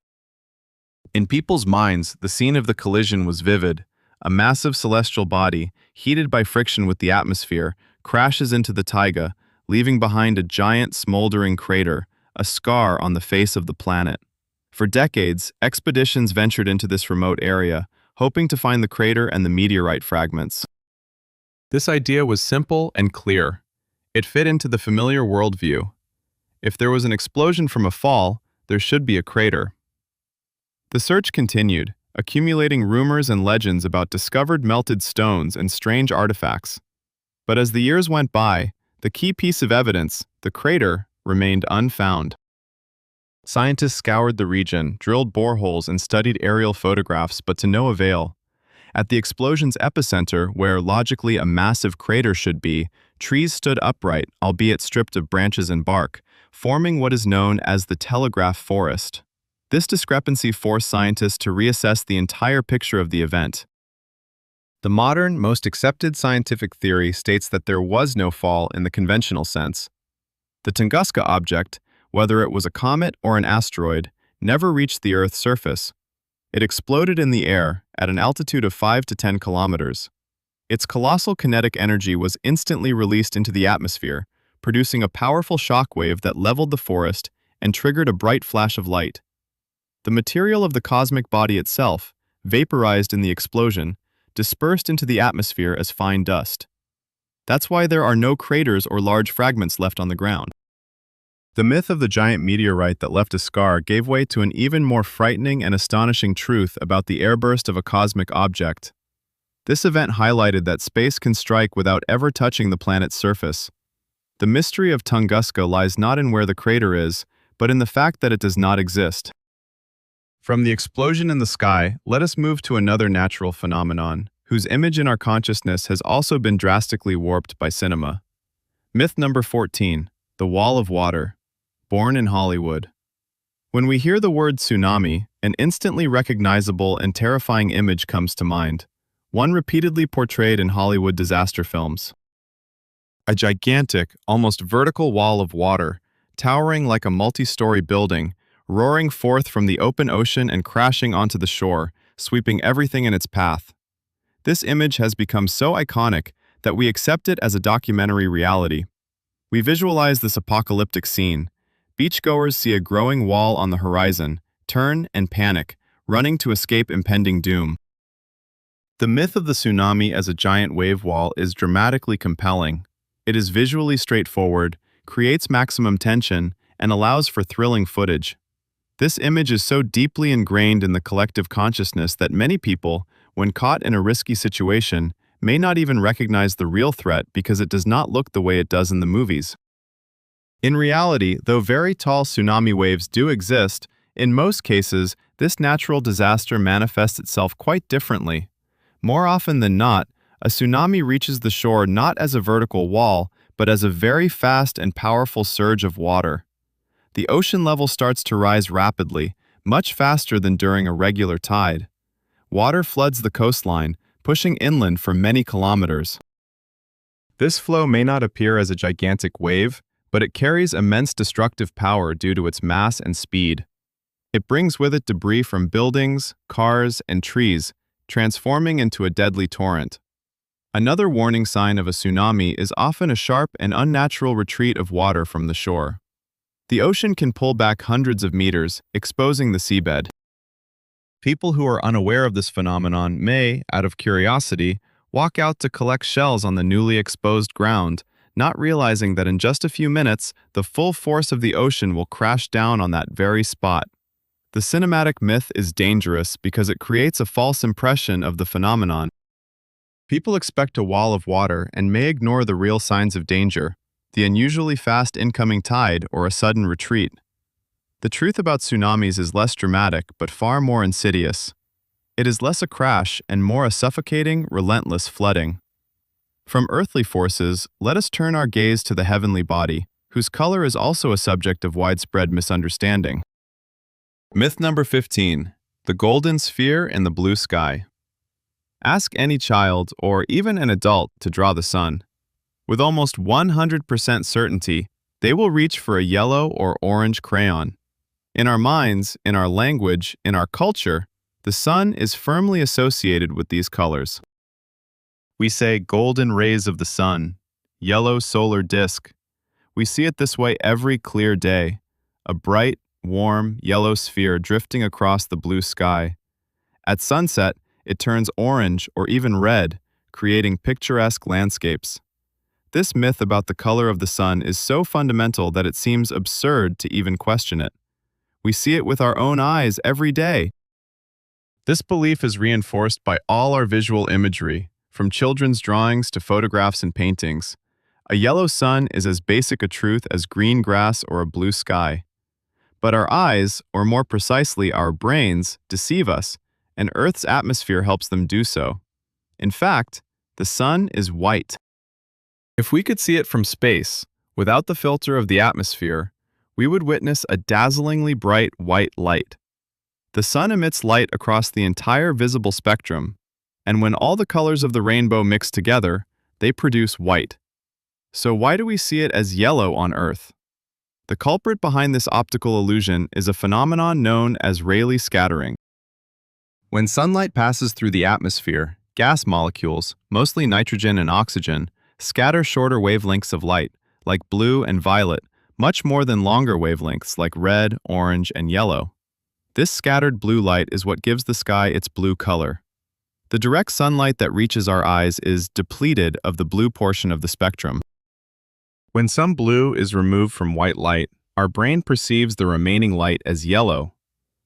In people's minds, the scene of the collision was vivid. A massive celestial body, heated by friction with the atmosphere, crashes into the taiga, leaving behind a giant smoldering crater, a scar on the face of the planet. For decades, expeditions ventured into this remote area, hoping to find the crater and the meteorite fragments. This idea was simple and clear. It fit into the familiar worldview. If there was an explosion from a fall, there should be a crater. The search continued, accumulating rumors and legends about discovered melted stones and strange artifacts. But as the years went by, the key piece of evidence, the crater, remained unfound. Scientists scoured the region, drilled boreholes, and studied aerial photographs, but to no avail. At the explosion's epicenter, where logically a massive crater should be, trees stood upright, albeit stripped of branches and bark, forming what is known as the telegraph forest. This discrepancy forced scientists to reassess the entire picture of the event. The modern, most accepted scientific theory states that there was no fall in the conventional sense. The Tunguska object, whether it was a comet or an asteroid, never reached the Earth's surface. It exploded in the air at an altitude of 5 to 10 kilometers. Its colossal kinetic energy was instantly released into the atmosphere, producing a powerful shockwave that leveled the forest and triggered a bright flash of light. The material of the cosmic body itself, vaporized in the explosion, dispersed into the atmosphere as fine dust. That's why there are no craters or large fragments left on the ground. The myth of the giant meteorite that left a scar gave way to an even more frightening and astonishing truth about the airburst of a cosmic object. This event highlighted that space can strike without ever touching the planet's surface. The mystery of Tunguska lies not in where the crater is, but in the fact that it does not exist. From the explosion in the sky, let us move to another natural phenomenon, whose image in our consciousness has also been drastically warped by cinema. Myth number 14, the Wall of Water. Born in Hollywood. When we hear the word tsunami, an instantly recognizable and terrifying image comes to mind, one repeatedly portrayed in Hollywood disaster films. A gigantic, almost vertical wall of water, towering like a multi-story building, roaring forth from the open ocean and crashing onto the shore, sweeping everything in its path. This image has become so iconic that we accept it as a documentary reality. We visualize this apocalyptic scene. Beachgoers see a growing wall on the horizon, turn and panic, running to escape impending doom. The myth of the tsunami as a giant wave wall is dramatically compelling. It is visually straightforward, creates maximum tension, and allows for thrilling footage. This image is so deeply ingrained in the collective consciousness that many people, when caught in a risky situation, may not even recognize the real threat because it does not look the way it does in the movies. In reality, though very tall tsunami waves do exist, in most cases, this natural disaster manifests itself quite differently. More often than not, a tsunami reaches the shore not as a vertical wall, but as a very fast and powerful surge of water. The ocean level starts to rise rapidly, much faster than during a regular tide. Water floods the coastline, pushing inland for many kilometers. This flow may not appear as a gigantic wave, but it carries immense destructive power due to its mass and speed. It brings with it debris from buildings, cars, and trees, transforming into a deadly torrent. Another warning sign of a tsunami is often a sharp and unnatural retreat of water from the shore. The ocean can pull back hundreds of meters, exposing the seabed. People who are unaware of this phenomenon may, out of curiosity, walk out to collect shells on the newly exposed ground, not realizing that in just a few minutes, the full force of the ocean will crash down on that very spot. The cinematic myth is dangerous because it creates a false impression of the phenomenon. People expect a wall of water and may ignore the real signs of danger, the unusually fast incoming tide or a sudden retreat. The truth about tsunamis is less dramatic but far more insidious. It is less a crash and more a suffocating, relentless flooding. From earthly forces, let us turn our gaze to the heavenly body, whose color is also a subject of widespread misunderstanding. Myth number 15. The golden sphere in the blue sky. Ask any child, or even an adult, to draw the sun. With almost 100% certainty, they will reach for a yellow or orange crayon. In our minds, in our language, in our culture, the sun is firmly associated with these colors. We say golden rays of the sun, yellow solar disk. We see it this way every clear day, a bright, warm, yellow sphere drifting across the blue sky. At sunset, it turns orange or even red, creating picturesque landscapes. This myth about the color of the sun is so fundamental that it seems absurd to even question it. We see it with our own eyes every day. This belief is reinforced by all our visual imagery, from children's drawings to photographs and paintings. A yellow sun is as basic a truth as green grass or a blue sky. But our eyes, or more precisely our brains, deceive us, and Earth's atmosphere helps them do so. In fact, the sun is white. If we could see it from space, without the filter of the atmosphere, we would witness a dazzlingly bright white light. The sun emits light across the entire visible spectrum, and when all the colors of the rainbow mix together, they produce white. So why do we see it as yellow on Earth? The culprit behind this optical illusion is a phenomenon known as Rayleigh scattering. When sunlight passes through the atmosphere, gas molecules, mostly nitrogen and oxygen, scatter shorter wavelengths of light, like blue and violet, much more than longer wavelengths like red, orange, and yellow. This scattered blue light is what gives the sky its blue color. The direct sunlight that reaches our eyes is depleted of the blue portion of the spectrum. When some blue is removed from white light, our brain perceives the remaining light as yellow.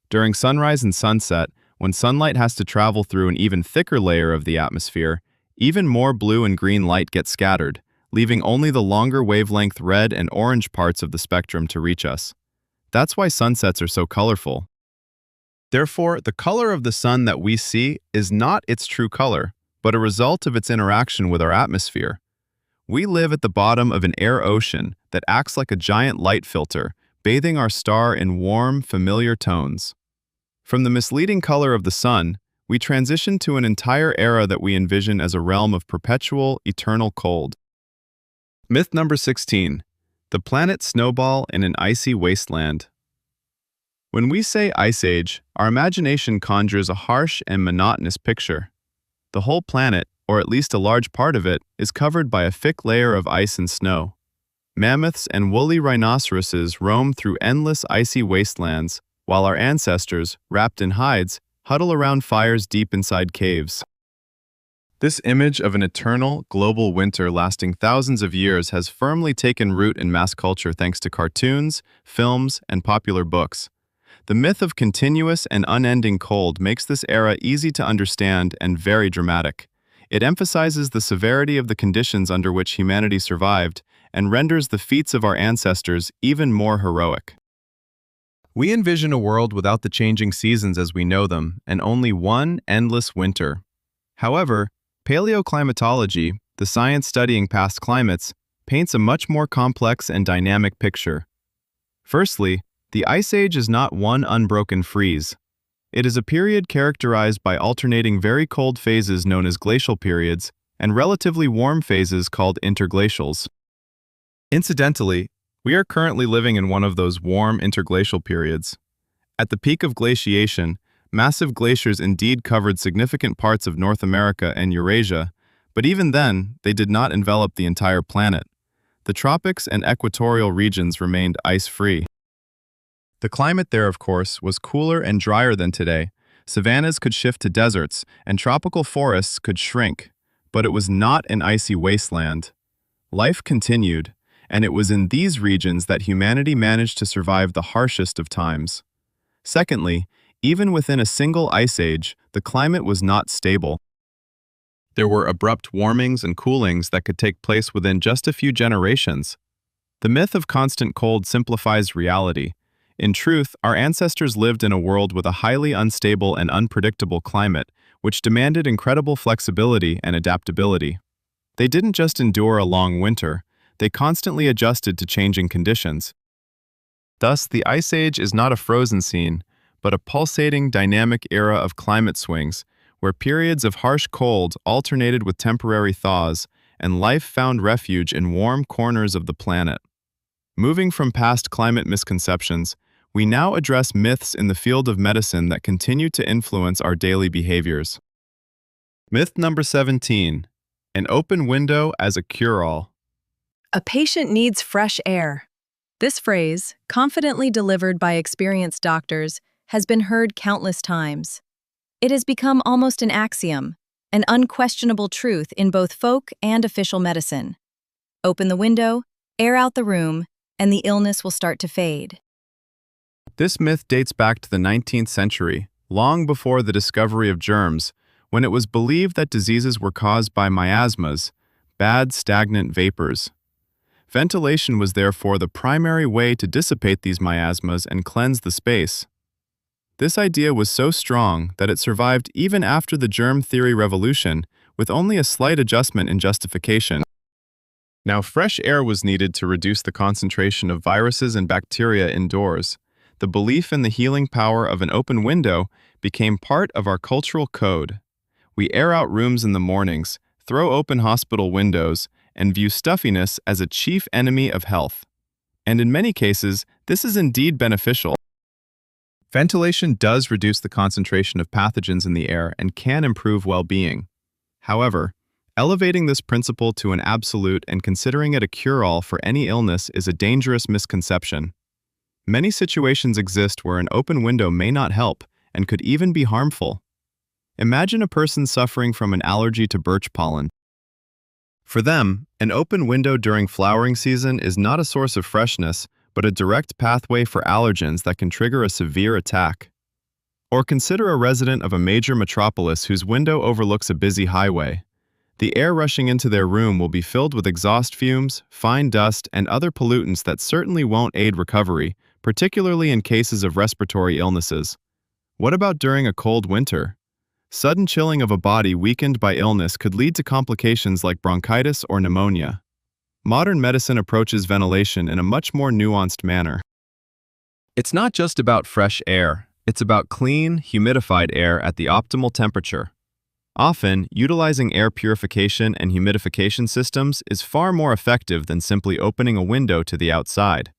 During sunrise and sunset, when sunlight has to travel through an even thicker layer of the atmosphere, even more blue and green light gets scattered, leaving only the longer wavelength red and orange parts of the spectrum to reach us. That's why sunsets are so colorful. Therefore, the color of the sun that we see is not its true color, but a result of its interaction with our atmosphere. We live at the bottom of an air ocean that acts like a giant light filter, bathing our star in warm, familiar tones. From the misleading color of the sun, we transition to an entire era that we envision as a realm of perpetual, eternal cold. Myth number 16. The planet Snowball in an icy wasteland. When we say Ice Age, our imagination conjures a harsh and monotonous picture. The whole planet, or at least a large part of it, is covered by a thick layer of ice and snow. Mammoths and woolly rhinoceroses roam through endless icy wastelands, while our ancestors, wrapped in hides, huddle around fires deep inside caves. This image of an eternal, global winter lasting thousands of years has firmly taken root in mass culture thanks to cartoons, films, and popular books. The myth of continuous and unending cold makes this era easy to understand and very dramatic. It emphasizes the severity of the conditions under which humanity survived and renders the feats of our ancestors even more heroic. We envision a world without the changing seasons as we know them, and only one endless winter. However, paleoclimatology, the science studying past climates, paints a much more complex and dynamic picture. Firstly, the Ice Age is not one unbroken freeze. It is a period characterized by alternating very cold phases known as glacial periods and relatively warm phases called interglacials. Incidentally, we are currently living in one of those warm interglacial periods. At the peak of glaciation, massive glaciers indeed covered significant parts of North America and Eurasia, but even then, they did not envelop the entire planet. The tropics and equatorial regions remained ice-free. The climate there, of course, was cooler and drier than today. Savannas could shift to deserts, and tropical forests could shrink, but it was not an icy wasteland. Life continued, and it was in these regions that humanity managed to survive the harshest of times. Secondly, even within a single ice age, the climate was not stable. There were abrupt warmings and coolings that could take place within just a few generations. The myth of constant cold simplifies reality. In truth, our ancestors lived in a world with a highly unstable and unpredictable climate, which demanded incredible flexibility and adaptability. They didn't just endure a long winter, they constantly adjusted to changing conditions. Thus, the Ice Age is not a frozen scene, but a pulsating, dynamic era of climate swings, where periods of harsh cold alternated with temporary thaws, and life found refuge in warm corners of the planet. Moving from past climate misconceptions, we now address myths in the field of medicine that continue to influence our daily behaviors. Myth number 17. An open window as a cure-all. A patient needs fresh air. This phrase, confidently delivered by experienced doctors, has been heard countless times. It has become almost an axiom, an unquestionable truth in both folk and official medicine. Open the window, air out the room, and the illness will start to fade. This myth dates back to the 19th century, long before the discovery of germs, when it was believed that diseases were caused by miasmas, bad stagnant vapors. Ventilation was therefore the primary way to dissipate these miasmas and cleanse the space. This idea was so strong that it survived even after the germ theory revolution, with only a slight adjustment in justification. Now, fresh air was needed to reduce the concentration of viruses and bacteria indoors. The belief in the healing power of an open window became part of our cultural code. We air out rooms in the mornings, throw open hospital windows, and view stuffiness as a chief enemy of health. And in many cases, this is indeed beneficial. Ventilation does reduce the concentration of pathogens in the air and can improve well-being. However, elevating this principle to an absolute and considering it a cure-all for any illness is a dangerous misconception. Many situations exist where an open window may not help and could even be harmful. Imagine a person suffering from an allergy to birch pollen. For them, an open window during flowering season is not a source of freshness, but a direct pathway for allergens that can trigger a severe attack. Or consider a resident of a major metropolis whose window overlooks a busy highway. The air rushing into their room will be filled with exhaust fumes, fine dust, and other pollutants that certainly won't aid recovery, particularly in cases of respiratory illnesses. What about during a cold winter? Sudden chilling of a body weakened by illness could lead to complications like bronchitis or pneumonia. Modern medicine approaches ventilation in a much more nuanced manner. It's not just about fresh air, it's about clean, humidified air at the optimal temperature. Often, utilizing air purification and humidification systems is far more effective than simply opening a window to the outside.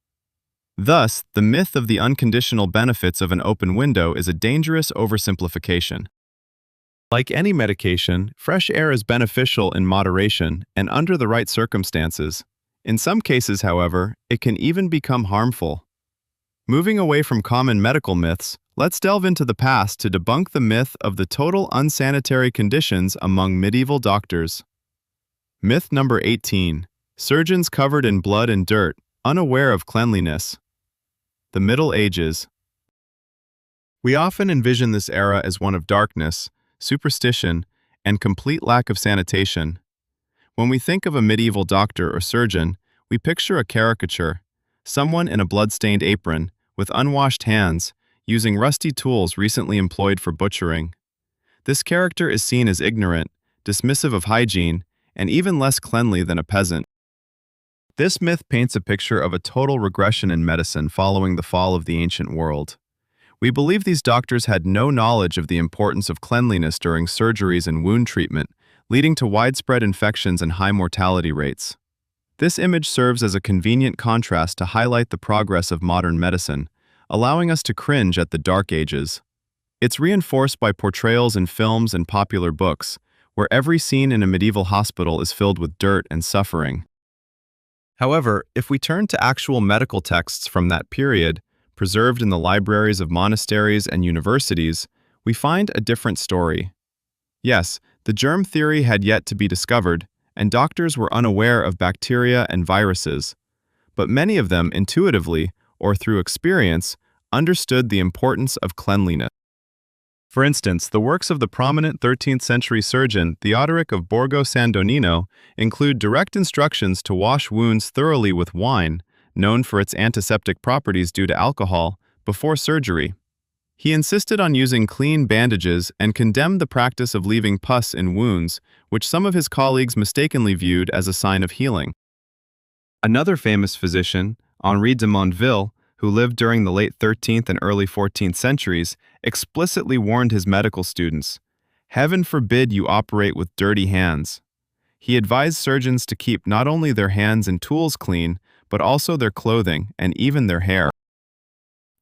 Thus, the myth of the unconditional benefits of an open window is a dangerous oversimplification. Like any medication, fresh air is beneficial in moderation and under the right circumstances. In some cases, however, it can even become harmful. Moving away from common medical myths, let's delve into the past to debunk the myth of the total unsanitary conditions among medieval doctors. Myth number 18. Surgeons covered in blood and dirt, unaware of cleanliness. The Middle Ages. We often envision this era as one of darkness, superstition, and complete lack of sanitation. When we think of a medieval doctor or surgeon, we picture a caricature, someone in a blood-stained apron, with unwashed hands, using rusty tools recently employed for butchering. This character is seen as ignorant, dismissive of hygiene, and even less cleanly than a peasant. This myth paints a picture of a total regression in medicine following the fall of the ancient world. We believe these doctors had no knowledge of the importance of cleanliness during surgeries and wound treatment, leading to widespread infections and high mortality rates. This image serves as a convenient contrast to highlight the progress of modern medicine, allowing us to cringe at the Dark Ages. It's reinforced by portrayals in films and popular books, where every scene in a medieval hospital is filled with dirt and suffering. However, if we turn to actual medical texts from that period, preserved in the libraries of monasteries and universities, we find a different story. Yes, the germ theory had yet to be discovered, and doctors were unaware of bacteria and viruses. But many of them intuitively, or through experience, understood the importance of cleanliness. For instance, the works of the prominent 13th-century surgeon Theodoric of Borgo San Donino include direct instructions to wash wounds thoroughly with wine, known for its antiseptic properties due to alcohol, before surgery. He insisted on using clean bandages and condemned the practice of leaving pus in wounds, which some of his colleagues mistakenly viewed as a sign of healing. Another famous physician, Henri de Mondeville, who lived during the late 13th and early 14th centuries, explicitly warned his medical students, "Heaven forbid you operate with dirty hands." He advised surgeons to keep not only their hands and tools clean, but also their clothing and even their hair.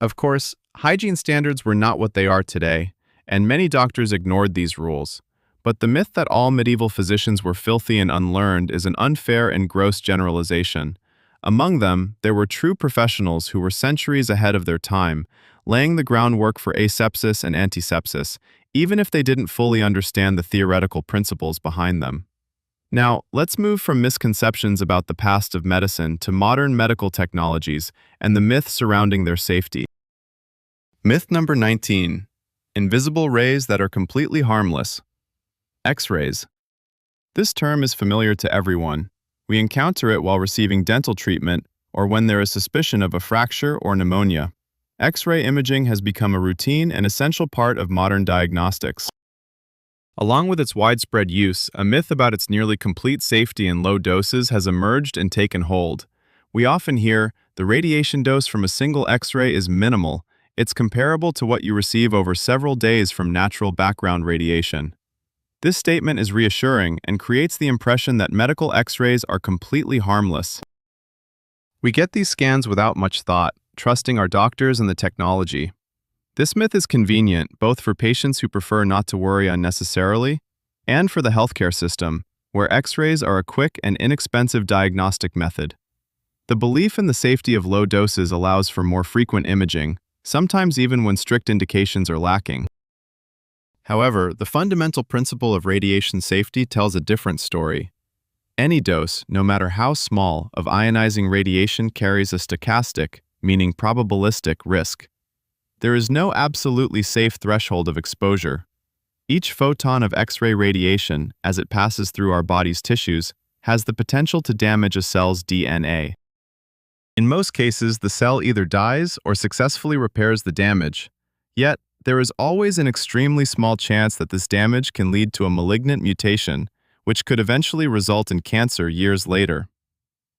Of course, hygiene standards were not what they are today, and many doctors ignored these rules. But the myth that all medieval physicians were filthy and unlearned is an unfair and gross generalization. Among them, there were true professionals who were centuries ahead of their time, laying the groundwork for asepsis and antisepsis, even if they didn't fully understand the theoretical principles behind them. Now, let's move from misconceptions about the past of medicine to modern medical technologies and the myths surrounding their safety. Myth number 19. Invisible rays that are completely harmless. X-rays. This term is familiar to everyone. We encounter it while receiving dental treatment or when there is suspicion of a fracture or pneumonia. X-ray imaging has become a routine and essential part of modern diagnostics. Along with its widespread use, a myth about its nearly complete safety in low doses has emerged and taken hold. We often hear, the radiation dose from a single X-ray is minimal. It's comparable to what you receive over several days from natural background radiation. This statement is reassuring and creates the impression that medical X-rays are completely harmless. We get these scans without much thought, trusting our doctors and the technology. This myth is convenient both for patients who prefer not to worry unnecessarily and for the healthcare system, where X-rays are a quick and inexpensive diagnostic method. The belief in the safety of low doses allows for more frequent imaging, sometimes even when strict indications are lacking. However, the fundamental principle of radiation safety tells a different story. Any dose, no matter how small, of ionizing radiation carries a stochastic, meaning probabilistic, risk. There is no absolutely safe threshold of exposure. Each photon of X-ray radiation, as it passes through our body's tissues, has the potential to damage a cell's DNA. In most cases, the cell either dies or successfully repairs the damage. Yet, there is always an extremely small chance that this damage can lead to a malignant mutation, which could eventually result in cancer years later.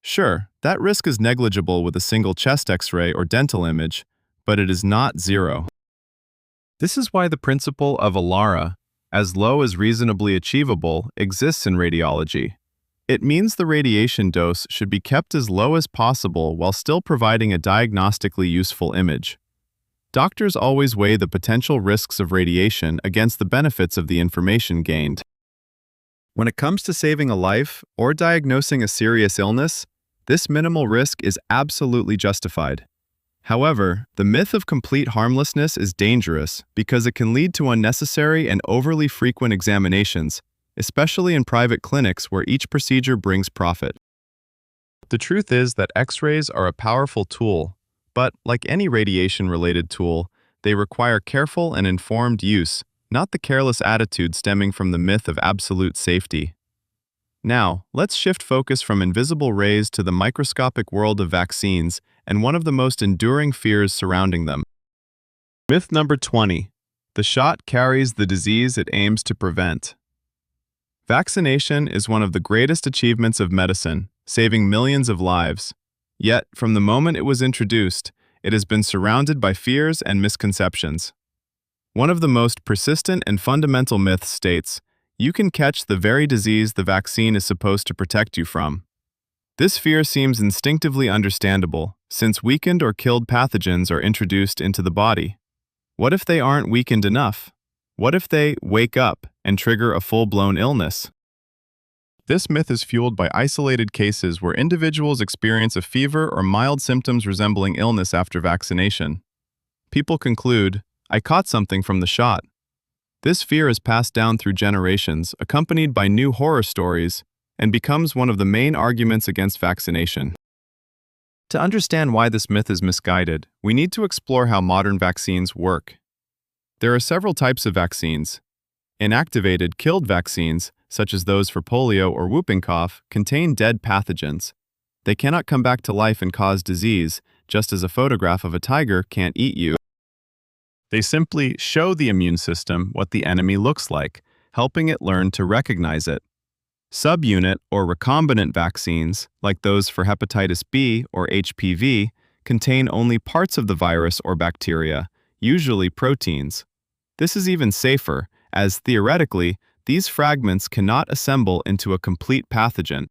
Sure, that risk is negligible with a single chest X-ray or dental image, but it is not zero. This is why the principle of ALARA, as low as reasonably achievable, exists in radiology. It means the radiation dose should be kept as low as possible while still providing a diagnostically useful image. Doctors always weigh the potential risks of radiation against the benefits of the information gained. When it comes to saving a life or diagnosing a serious illness, this minimal risk is absolutely justified. However, the myth of complete harmlessness is dangerous because it can lead to unnecessary and overly frequent examinations, especially in private clinics where each procedure brings profit. The truth is that X-rays are a powerful tool, but like any radiation-related tool, they require careful and informed use, not the careless attitude stemming from the myth of absolute safety. Now, let's shift focus from invisible rays to the microscopic world of vaccines and one of the most enduring fears surrounding them. Myth number 20. The shot carries the disease it aims to prevent. Vaccination is one of the greatest achievements of medicine, saving millions of lives. Yet, from the moment it was introduced, it has been surrounded by fears and misconceptions. One of the most persistent and fundamental myths states, you can catch the very disease the vaccine is supposed to protect you from. This fear seems instinctively understandable, since weakened or killed pathogens are introduced into the body. What if they aren't weakened enough? What if they wake up and trigger a full-blown illness? This myth is fueled by isolated cases where individuals experience a fever or mild symptoms resembling illness after vaccination. People conclude, I caught something from the shot. This fear is passed down through generations, accompanied by new horror stories, and becomes one of the main arguments against vaccination. To understand why this myth is misguided, we need to explore how modern vaccines work. There are several types of vaccines. Inactivated, killed vaccines, such as those for polio or whooping cough, contain dead pathogens. They cannot come back to life and cause disease, just as a photograph of a tiger can't eat you. They simply show the immune system what the enemy looks like, helping it learn to recognize it. Subunit or recombinant vaccines, like those for hepatitis B or HPV, contain only parts of the virus or bacteria, usually proteins. This is even safer, as theoretically, these fragments cannot assemble into a complete pathogen.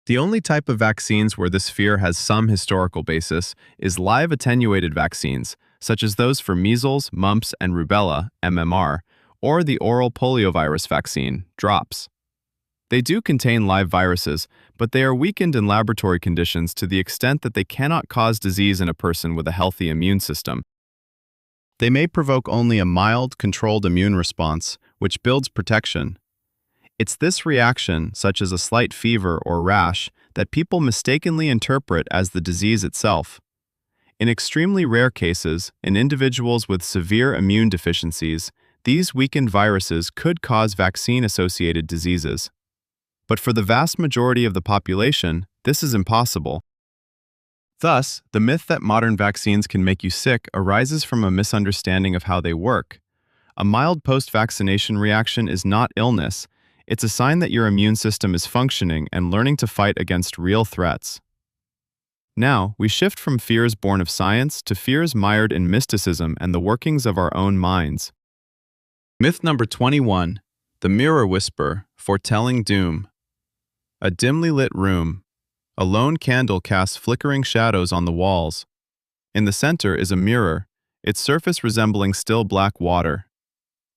The only type of vaccines where this fear has some historical basis is live attenuated vaccines, such as those for measles, mumps, and rubella, MMR, or the oral poliovirus vaccine, DROPS. They do contain live viruses, but they are weakened in laboratory conditions to the extent that they cannot cause disease in a person with a healthy immune system. They may provoke only a mild, controlled immune response, which builds protection. It's this reaction, such as a slight fever or rash, that people mistakenly interpret as the disease itself. In extremely rare cases, in individuals with severe immune deficiencies, these weakened viruses could cause vaccine-associated diseases. But for the vast majority of the population, this is impossible. Thus, the myth that modern vaccines can make you sick arises from a misunderstanding of how they work. A mild post-vaccination reaction is not illness. It's a sign that your immune system is functioning and learning to fight against real threats. Now, we shift from fears born of science to fears mired in mysticism and the workings of our own minds. Myth number 21. The mirror whisper, foretelling doom. A dimly lit room. A lone candle casts flickering shadows on the walls. In the center is a mirror, its surface resembling still black water.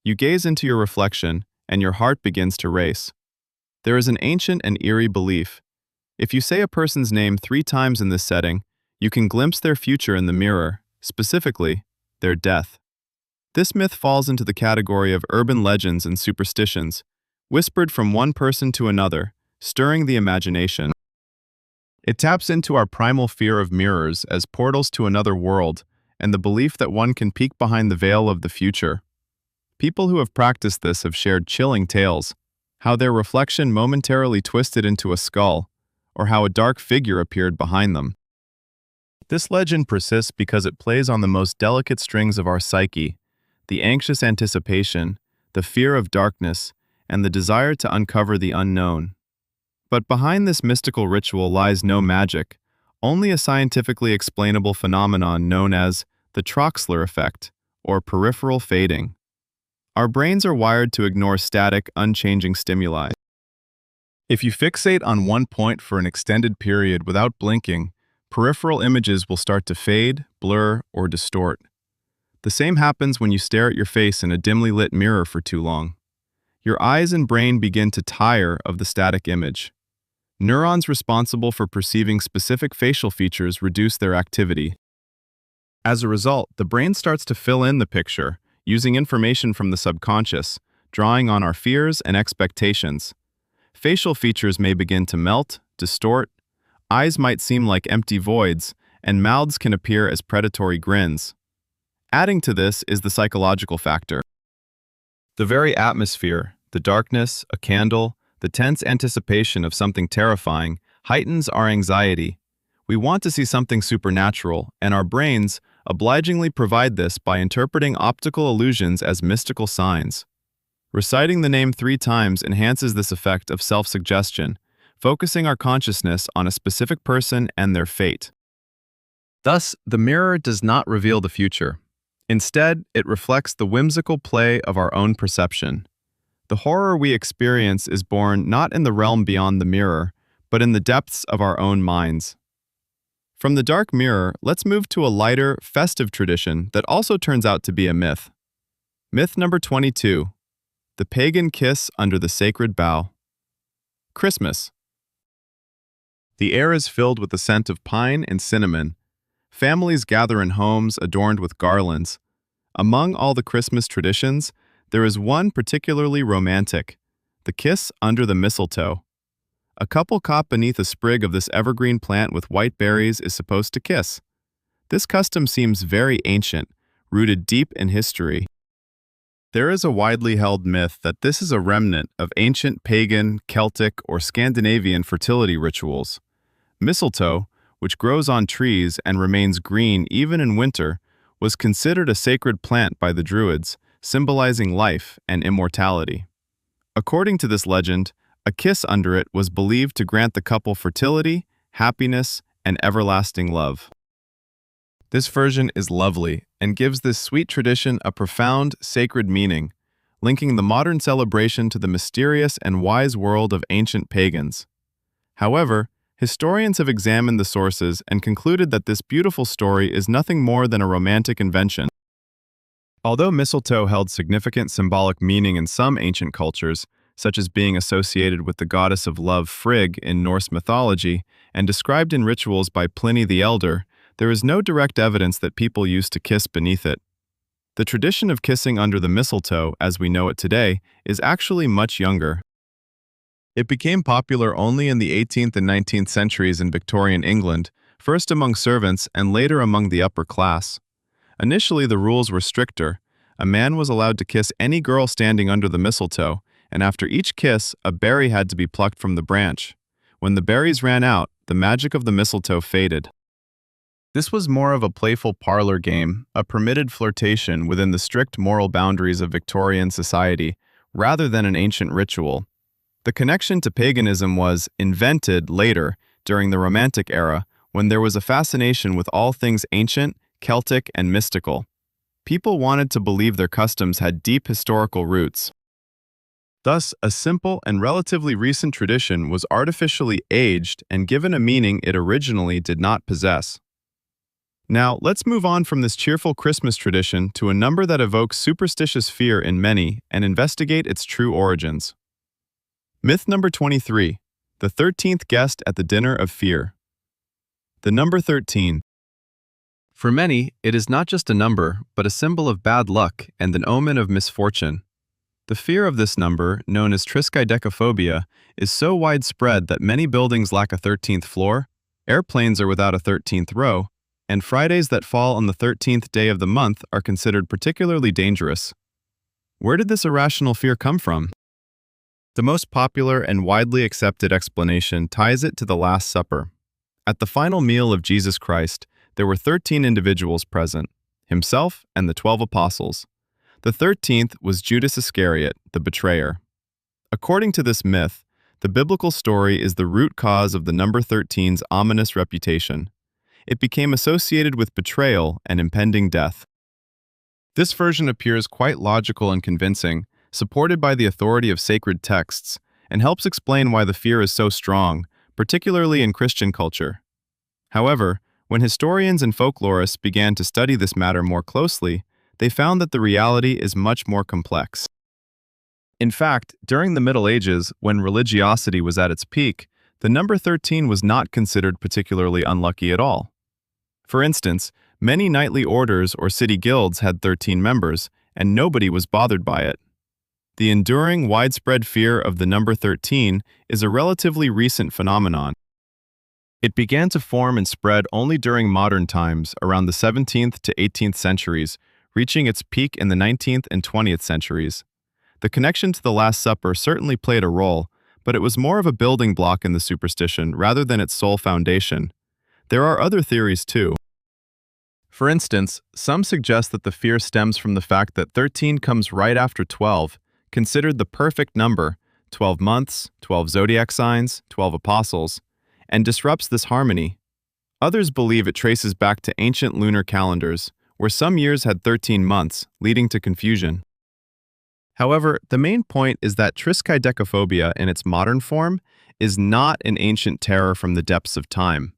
You gaze into your reflection, and your heart begins to race. There is an ancient and eerie belief. If you say a person's name 3 times in this setting, you can glimpse their future in the mirror, specifically, their death. This myth falls into the category of urban legends and superstitions, whispered from one person to another, stirring the imagination. It taps into our primal fear of mirrors as portals to another world and the belief that one can peek behind the veil of the future. People who have practiced this have shared chilling tales, how their reflection momentarily twisted into a skull, or how a dark figure appeared behind them. This legend persists because it plays on the most delicate strings of our psyche, the anxious anticipation, the fear of darkness, and the desire to uncover the unknown. But behind this mystical ritual lies no magic, only a scientifically explainable phenomenon known as the Troxler effect, or peripheral fading. Our brains are wired to ignore static, unchanging stimuli. If you fixate on one point for an extended period without blinking, peripheral images will start to fade, blur, or distort. The same happens when you stare at your face in a dimly lit mirror for too long. Your eyes and brain begin to tire of the static image. Neurons responsible for perceiving specific facial features reduce their activity. As a result, the brain starts to fill in the picture, using information from the subconscious, drawing on our fears and expectations. Facial features may begin to melt, distort, eyes might seem like empty voids, and mouths can appear as predatory grins. Adding to this is the psychological factor. The very atmosphere, the darkness, a candle, the tense anticipation of something terrifying heightens our anxiety. We want to see something supernatural, and our brains obligingly provide this by interpreting optical illusions as mystical signs. Reciting the name 3 times enhances this effect of self-suggestion, focusing our consciousness on a specific person and their fate. Thus, the mirror does not reveal the future. Instead, it reflects the whimsical play of our own perception. The horror we experience is born not in the realm beyond the mirror, but in the depths of our own minds. From the dark mirror, let's move to a lighter, festive tradition that also turns out to be a myth. Myth number 22. The pagan kiss under the sacred bough. Christmas. The air is filled with the scent of pine and cinnamon. Families gather in homes adorned with garlands. Among all the Christmas traditions, there is one particularly romantic, the kiss under the mistletoe. A couple caught beneath a sprig of this evergreen plant with white berries is supposed to kiss. This custom seems very ancient, rooted deep in history. There is a widely held myth that this is a remnant of ancient pagan, Celtic, or Scandinavian fertility rituals. Mistletoe, which grows on trees and remains green even in winter, was considered a sacred plant by the Druids, symbolizing life and immortality. According to this legend, a kiss under it was believed to grant the couple fertility, happiness, and everlasting love. This version is lovely and gives this sweet tradition a profound, sacred meaning, linking the modern celebration to the mysterious and wise world of ancient pagans. However, historians have examined the sources and concluded that this beautiful story is nothing more than a romantic invention. Although mistletoe held significant symbolic meaning in some ancient cultures, such as being associated with the goddess of love Frigg in Norse mythology and described in rituals by Pliny the Elder, there is no direct evidence that people used to kiss beneath it. The tradition of kissing under the mistletoe, as we know it today, is actually much younger. It became popular only in the 18th and 19th centuries in Victorian England, first among servants and later among the upper class. Initially, the rules were stricter. A man was allowed to kiss any girl standing under the mistletoe, and after each kiss, a berry had to be plucked from the branch. When the berries ran out, the magic of the mistletoe faded. This was more of a playful parlor game, a permitted flirtation within the strict moral boundaries of Victorian society, rather than an ancient ritual. The connection to paganism was invented later, during the Romantic era, when there was a fascination with all things ancient, Celtic, and mystical. People wanted to believe their customs had deep historical roots. Thus, a simple and relatively recent tradition was artificially aged and given a meaning it originally did not possess. Now, let's move on from this cheerful Christmas tradition to a number that evokes superstitious fear in many and investigate its true origins. Myth number 23, the 13th guest at the dinner of fear. The number 13. For many, it is not just a number, but a symbol of bad luck and an omen of misfortune. The fear of this number, known as triskaidekaphobia, is so widespread that many buildings lack a 13th floor, airplanes are without a 13th row, and Fridays that fall on the 13th day of the month are considered particularly dangerous. Where did this irrational fear come from? The most popular and widely accepted explanation ties it to the Last Supper. At the final meal of Jesus Christ, there were 13 individuals present, himself and the 12 apostles. The 13th was Judas Iscariot, the betrayer. According to this myth, the biblical story is the root cause of the number 13's ominous reputation. It became associated with betrayal and impending death. This version appears quite logical and convincing, supported by the authority of sacred texts, and helps explain why the fear is so strong, particularly in Christian culture. However, when historians and folklorists began to study this matter more closely, they found that the reality is much more complex. In fact, during the Middle Ages, when religiosity was at its peak, the number 13 was not considered particularly unlucky at all. For instance, many knightly orders or city guilds had 13 members, and nobody was bothered by it. The enduring, widespread fear of the number 13 is a relatively recent phenomenon. It began to form and spread only during modern times, around the 17th to 18th centuries, reaching its peak in the 19th and 20th centuries. The connection to the Last Supper certainly played a role, but it was more of a building block in the superstition rather than its sole foundation. There are other theories too. For instance, some suggest that the fear stems from the fact that 13 comes right after 12, considered the perfect number, 12 months, 12 zodiac signs, 12 apostles, and disrupts this harmony. Others believe it traces back to ancient lunar calendars, where some years had 13 months, leading to confusion. However, the main point is that triskaidekaphobia in its modern form is not an ancient terror from the depths of time.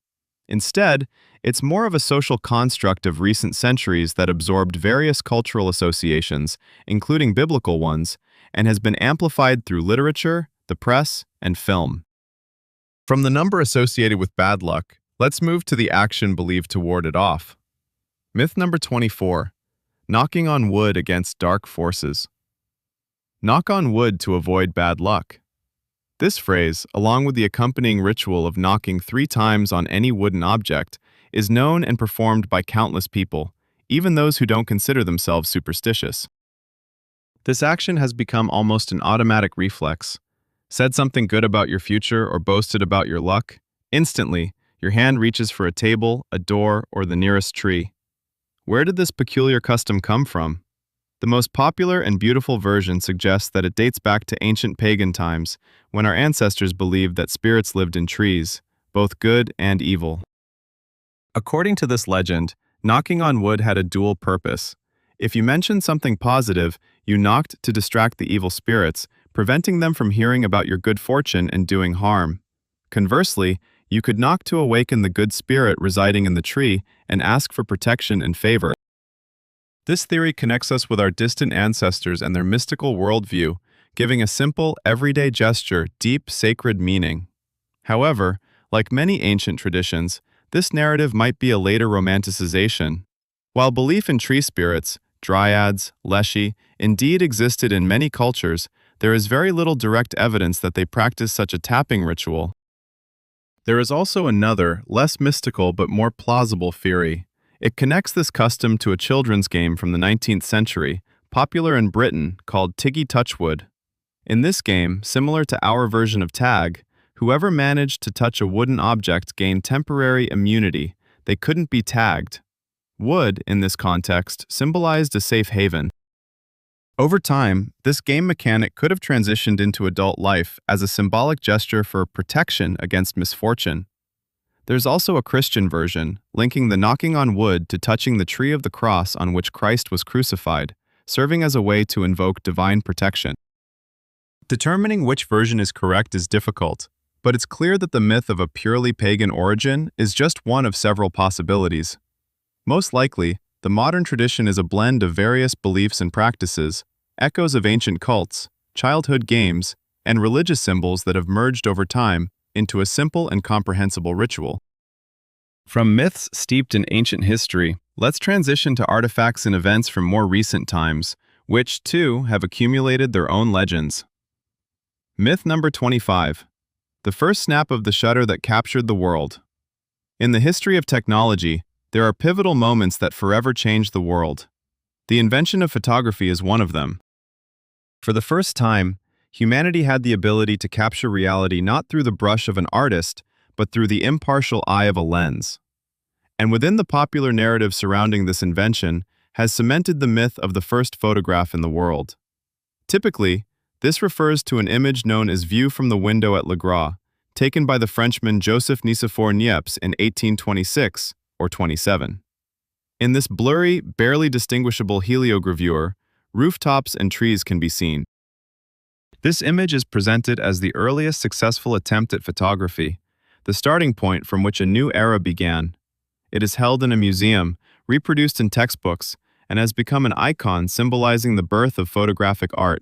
Instead, it's more of a social construct of recent centuries that absorbed various cultural associations, including biblical ones, and has been amplified through literature, the press, and film. From the number associated with bad luck, let's move to the action believed to ward it off. Myth number 24. Knocking on wood against dark forces. Knock on wood to avoid bad luck. This phrase, along with the accompanying ritual of knocking 3 times on any wooden object, is known and performed by countless people, even those who don't consider themselves superstitious. This action has become almost an automatic reflex. Said something good about your future or boasted about your luck, instantly, your hand reaches for a table, a door, or the nearest tree. Where did this peculiar custom come from? The most popular and beautiful version suggests that it dates back to ancient pagan times, when our ancestors believed that spirits lived in trees, both good and evil. According to this legend, knocking on wood had a dual purpose. If you mentioned something positive, you knocked to distract the evil spirits, preventing them from hearing about your good fortune and doing harm. Conversely, you could knock to awaken the good spirit residing in the tree and ask for protection and favor. This theory connects us with our distant ancestors and their mystical worldview, giving a simple, everyday gesture deep, sacred meaning. However, like many ancient traditions, this narrative might be a later romanticization. While belief in tree spirits, dryads, leshy, indeed existed in many cultures, there is very little direct evidence that they practiced such a tapping ritual. There is also another, less mystical but more plausible theory. It connects this custom to a children's game from the 19th century, popular in Britain, called Tiggy Touchwood. In this game, similar to our version of tag, whoever managed to touch a wooden object gained temporary immunity. They couldn't be tagged. Wood, in this context, symbolized a safe haven. Over time, this game mechanic could have transitioned into adult life as a symbolic gesture for protection against misfortune. There's also a Christian version, linking the knocking on wood to touching the tree of the cross on which Christ was crucified, serving as a way to invoke divine protection. Determining which version is correct is difficult, but it's clear that the myth of a purely pagan origin is just one of several possibilities. Most likely, the modern tradition is a blend of various beliefs and practices, echoes of ancient cults, childhood games, and religious symbols that have merged over time into a simple and comprehensible ritual. From myths steeped in ancient history, let's transition to artifacts and events from more recent times, which, too, have accumulated their own legends. Myth number 25. The first snap of the shutter that captured the world. In the history of technology, there are pivotal moments that forever changed the world. The invention of photography is one of them. For the first time, humanity had the ability to capture reality not through the brush of an artist, but through the impartial eye of a lens. And within the popular narrative surrounding this invention has cemented the myth of the first photograph in the world. Typically, this refers to an image known as View from the Window at Le Gras, taken by the Frenchman Joseph Nicephore Niepce in 1826 or 27. In this blurry, barely distinguishable heliogravure, rooftops and trees can be seen. This image is presented as the earliest successful attempt at photography, the starting point from which a new era began. It is held in a museum, reproduced in textbooks, and has become an icon symbolizing the birth of photographic art.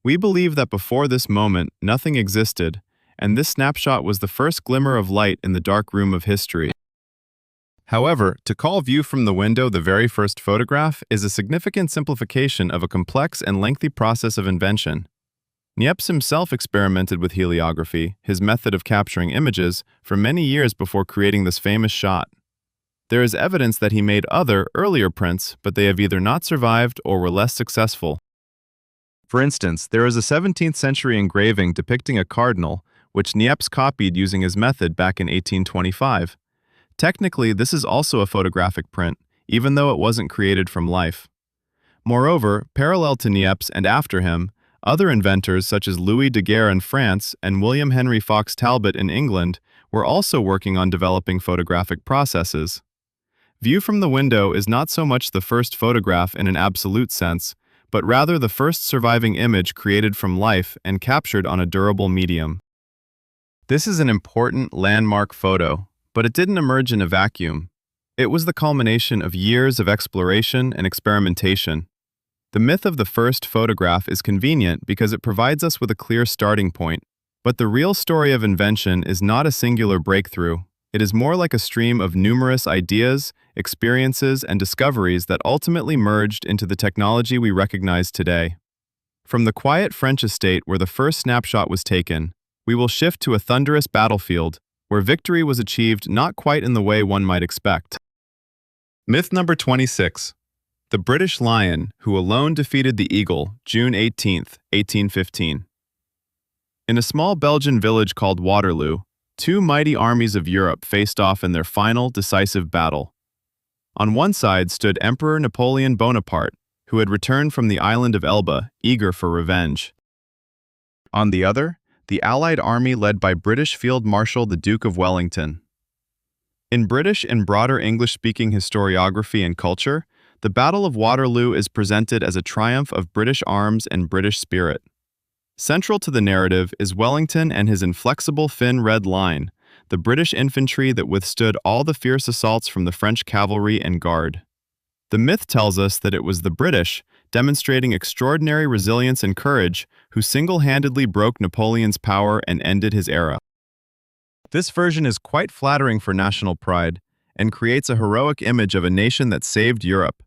We believe that before this moment, nothing existed, and this snapshot was the first glimmer of light in the dark room of history. However, to call View from the Window the very first photograph is a significant simplification of a complex and lengthy process of invention. Niepce himself experimented with heliography, his method of capturing images, for many years before creating this famous shot. There is evidence that he made other, earlier prints, but they have either not survived or were less successful. For instance, there is a 17th century engraving depicting a cardinal, which Niepce copied using his method back in 1825. Technically, this is also a photographic print, even though it wasn't created from life. Moreover, parallel to Niepce and after him, other inventors such as Louis Daguerre in France and William Henry Fox Talbot in England were also working on developing photographic processes. View from the Window is not so much the first photograph in an absolute sense, but rather the first surviving image created from life and captured on a durable medium. This is an important landmark photo, but it didn't emerge in a vacuum. It was the culmination of years of exploration and experimentation. The myth of the first photograph is convenient because it provides us with a clear starting point, but the real story of invention is not a singular breakthrough. It is more like a stream of numerous ideas, experiences, and discoveries that ultimately merged into the technology we recognize today. From the quiet French estate where the first snapshot was taken, we will shift to a thunderous battlefield where victory was achieved not quite in the way one might expect. Myth number 26. The British Lion, who alone defeated the Eagle, June 18, 1815. In a small Belgian village called Waterloo, two mighty armies of Europe faced off in their final, decisive battle. On one side stood Emperor Napoleon Bonaparte, who had returned from the island of Elba, eager for revenge. On the other, the Allied army led by British Field Marshal the Duke of Wellington. In British and broader English-speaking historiography and culture, the Battle of Waterloo is presented as a triumph of British arms and British spirit. Central to the narrative is Wellington and his inflexible thin red line, the British infantry that withstood all the fierce assaults from the French cavalry and guard. The myth tells us that it was the British, demonstrating extraordinary resilience and courage, who single-handedly broke Napoleon's power and ended his era. This version is quite flattering for national pride and creates a heroic image of a nation that saved Europe.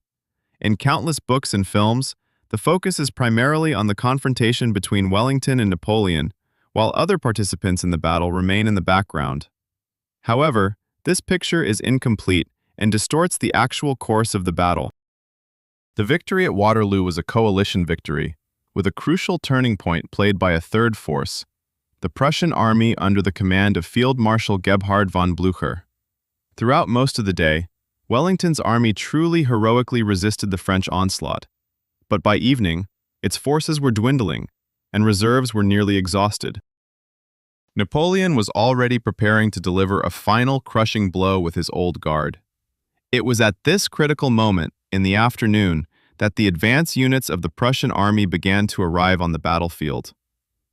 In countless books and films, the focus is primarily on the confrontation between Wellington and Napoleon, while other participants in the battle remain in the background. However, this picture is incomplete and distorts the actual course of the battle. The victory at Waterloo was a coalition victory, with a crucial turning point played by a third force, the Prussian army under the command of Field Marshal Gebhard von Blücher. Throughout most of the day, Wellington's army truly heroically resisted the French onslaught. But by evening, its forces were dwindling, and reserves were nearly exhausted. Napoleon was already preparing to deliver a final crushing blow with his old guard. It was at this critical moment, in the afternoon, that the advance units of the Prussian army began to arrive on the battlefield.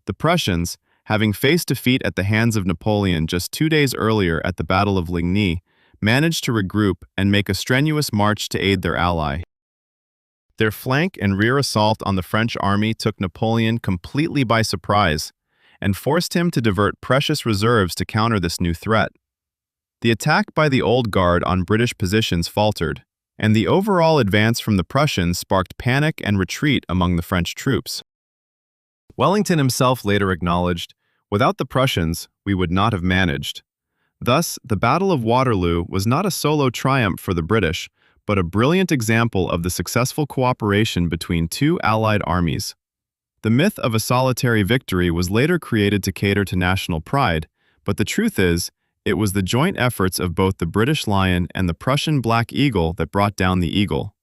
The Prussians, having faced defeat at the hands of Napoleon just 2 days earlier at the Battle of Ligny, managed to regroup and make a strenuous march to aid their ally. Their flank and rear assault on the French army took Napoleon completely by surprise and forced him to divert precious reserves to counter this new threat. The attack by the Old Guard on British positions faltered, and the overall advance from the Prussians sparked panic and retreat among the French troops. Wellington himself later acknowledged, "Without the Prussians, we would not have managed." Thus, the Battle of Waterloo was not a solo triumph for the British, but a brilliant example of the successful cooperation between two Allied armies. The myth of a solitary victory was later created to cater to national pride, but the truth is, it was the joint efforts of both the British Lion and the Prussian Black Eagle that brought down the Eagle.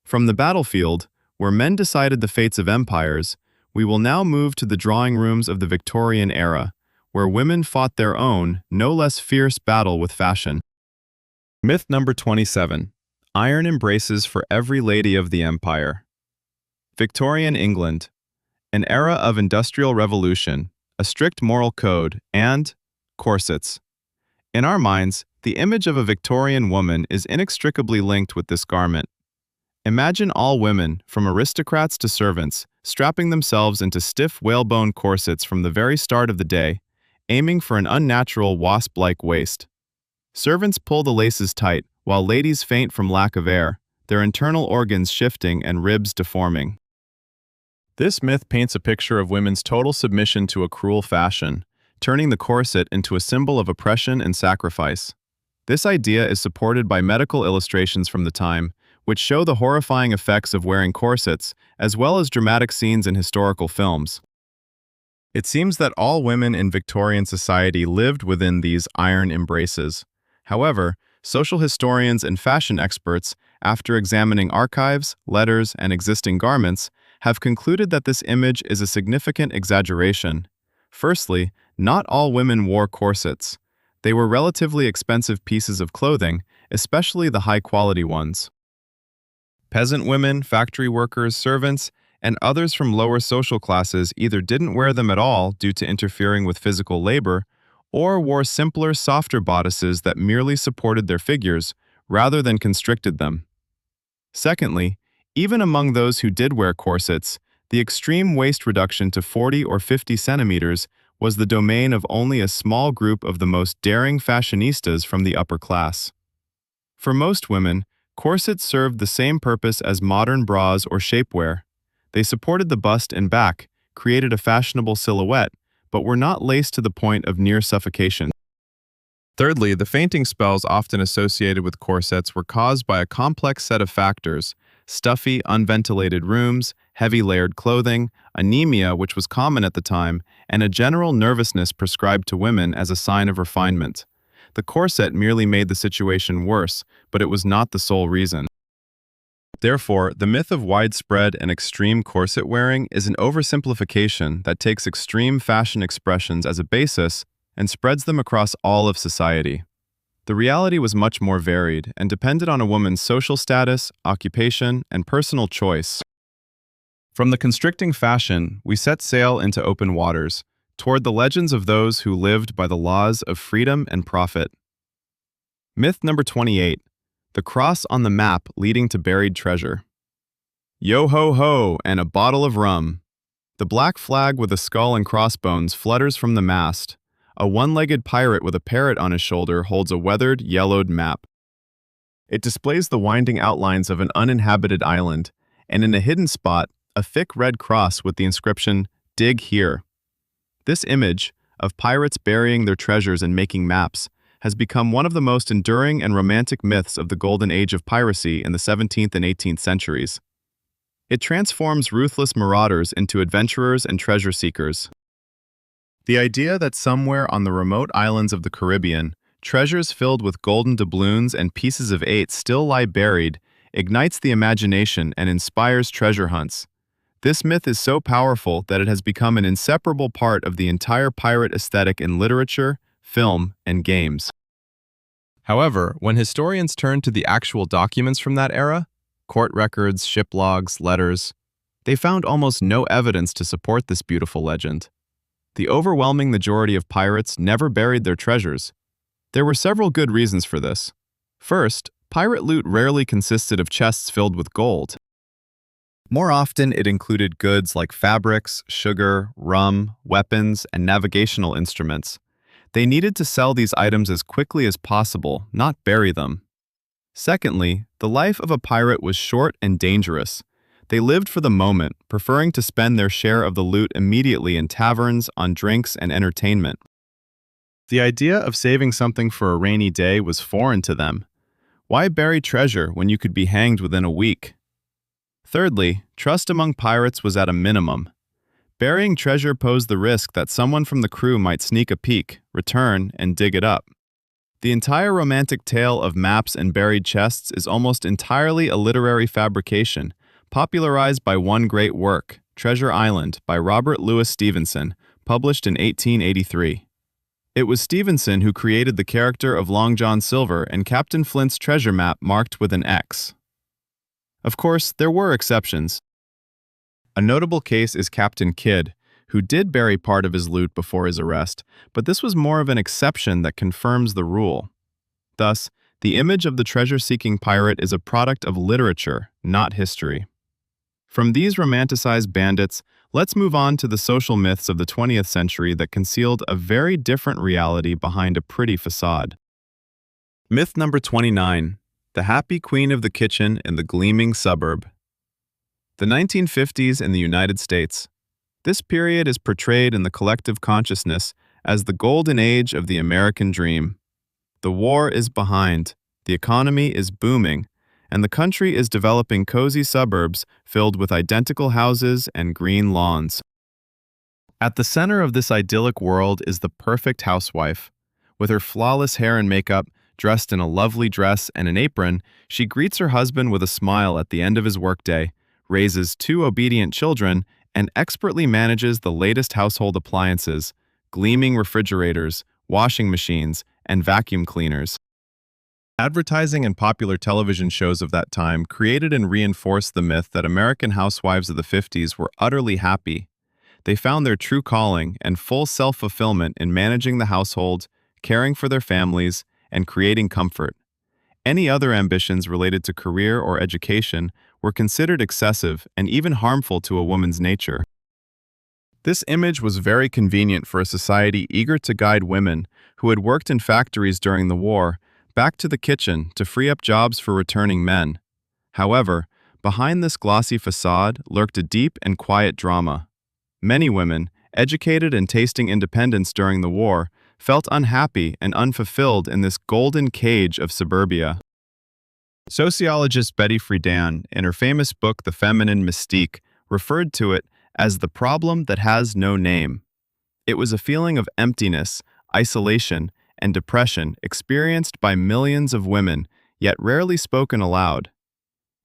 From the battlefield, where men decided the fates of empires, we will now move to the drawing rooms of the Victorian era, where women fought their own, no less fierce battle with fashion. Myth number 27. Iron embraces for every lady of the empire. Victorian England. An era of industrial revolution, a strict moral code, and corsets. In our minds, the image of a Victorian woman is inextricably linked with this garment. Imagine all women, from aristocrats to servants, strapping themselves into stiff whalebone corsets from the very start of the day, aiming for an unnatural wasp-like waist. Servants pull the laces tight, while ladies faint from lack of air, their internal organs shifting and ribs deforming. This myth paints a picture of women's total submission to a cruel fashion, turning the corset into a symbol of oppression and sacrifice. This idea is supported by medical illustrations from the time, which show the horrifying effects of wearing corsets, as well as dramatic scenes in historical films. It seems that all women in Victorian society lived within these iron embraces. However, social historians and fashion experts, after examining archives, letters, and existing garments, have concluded that this image is a significant exaggeration. Firstly, not all women wore corsets. They were relatively expensive pieces of clothing, especially the high-quality ones. Peasant women, factory workers, servants, and others from lower social classes either didn't wear them at all due to interfering with physical labor, or wore simpler, softer bodices that merely supported their figures, rather than constricted them. Secondly, even among those who did wear corsets, the extreme waist reduction to 40 or 50 centimeters was the domain of only a small group of the most daring fashionistas from the upper class. For most women, corsets served the same purpose as modern bras or shapewear. They supported the bust and back, created a fashionable silhouette, but were not laced to the point of near suffocation. Thirdly, the fainting spells often associated with corsets were caused by a complex set of factors: stuffy, unventilated rooms, heavy layered clothing, anemia, which was common at the time, and a general nervousness prescribed to women as a sign of refinement. The corset merely made the situation worse, but it was not the sole reason. Therefore, the myth of widespread and extreme corset wearing is an oversimplification that takes extreme fashion expressions as a basis and spreads them across all of society. The reality was much more varied and depended on a woman's social status, occupation, and personal choice. From the constricting fashion, we set sail into open waters, toward the legends of those who lived by the laws of freedom and profit. Myth number 28. The cross on the map leading to buried treasure. Yo-ho-ho and a bottle of rum. The black flag with a skull and crossbones flutters from the mast. A one-legged pirate with a parrot on his shoulder holds a weathered, yellowed map. It displays the winding outlines of an uninhabited island, and in a hidden spot, a thick red cross with the inscription, "Dig Here." This image, of pirates burying their treasures and making maps, has become one of the most enduring and romantic myths of the golden age of piracy in the 17th and 18th centuries. It transforms ruthless marauders into adventurers and treasure seekers. The idea that somewhere on the remote islands of the Caribbean, treasures filled with golden doubloons and pieces of eight still lie buried ignites the imagination and inspires treasure hunts. This myth is so powerful that it has become an inseparable part of the entire pirate aesthetic in literature, film, and games. However, when historians turn to the actual documents from that era, court records, ship logs, letters, they found almost no evidence to support this beautiful legend. The overwhelming majority of pirates never buried their treasures. There were several good reasons for this. First, pirate loot rarely consisted of chests filled with gold. More often, it included goods like fabrics, sugar, rum, weapons, and navigational instruments. They needed to sell these items as quickly as possible, not bury them. Secondly, the life of a pirate was short and dangerous. They lived for the moment, preferring to spend their share of the loot immediately in taverns, on drinks, and entertainment. The idea of saving something for a rainy day was foreign to them. Why bury treasure when you could be hanged within a week? Thirdly, trust among pirates was at a minimum. Burying treasure posed the risk that someone from the crew might sneak a peek, return, and dig it up. The entire romantic tale of maps and buried chests is almost entirely a literary fabrication, popularized by one great work, Treasure Island, by Robert Louis Stevenson, published in 1883. It was Stevenson who created the character of Long John Silver and Captain Flint's treasure map marked with an X. Of course, there were exceptions. A notable case is Captain Kidd, who did bury part of his loot before his arrest, but this was more of an exception that confirms the rule. Thus, the image of the treasure-seeking pirate is a product of literature, not history. From these romanticized bandits, let's move on to the social myths of the 20th century that concealed a very different reality behind a pretty facade. Myth number 29. The Happy Queen of the Kitchen in the Gleaming Suburb. The 1950s in the United States. This period is portrayed in the collective consciousness as the golden age of the American dream. The war is behind, the economy is booming, and the country is developing cozy suburbs filled with identical houses and green lawns. At the center of this idyllic world is the perfect housewife. With her flawless hair and makeup, dressed in a lovely dress and an apron, she greets her husband with a smile at the end of his workday, raises 2 obedient children, and expertly manages the latest household appliances, gleaming refrigerators, washing machines, and vacuum cleaners. Advertising and popular television shows of that time created and reinforced the myth that American housewives of the 50s were utterly happy. They found their true calling and full self-fulfillment in managing the household, caring for their families, and creating comfort. Any other ambitions related to career or education were considered excessive and even harmful to a woman's nature. This image was very convenient for a society eager to guide women who had worked in factories during the war back to the kitchen to free up jobs for returning men. However, behind this glossy facade lurked a deep and quiet drama. Many women, educated and tasting independence during the war, felt unhappy and unfulfilled in this golden cage of suburbia. Sociologist Betty Friedan, in her famous book The Feminine Mystique, referred to it as the problem that has no name. It was a feeling of emptiness, isolation, and depression experienced by millions of women, yet rarely spoken aloud.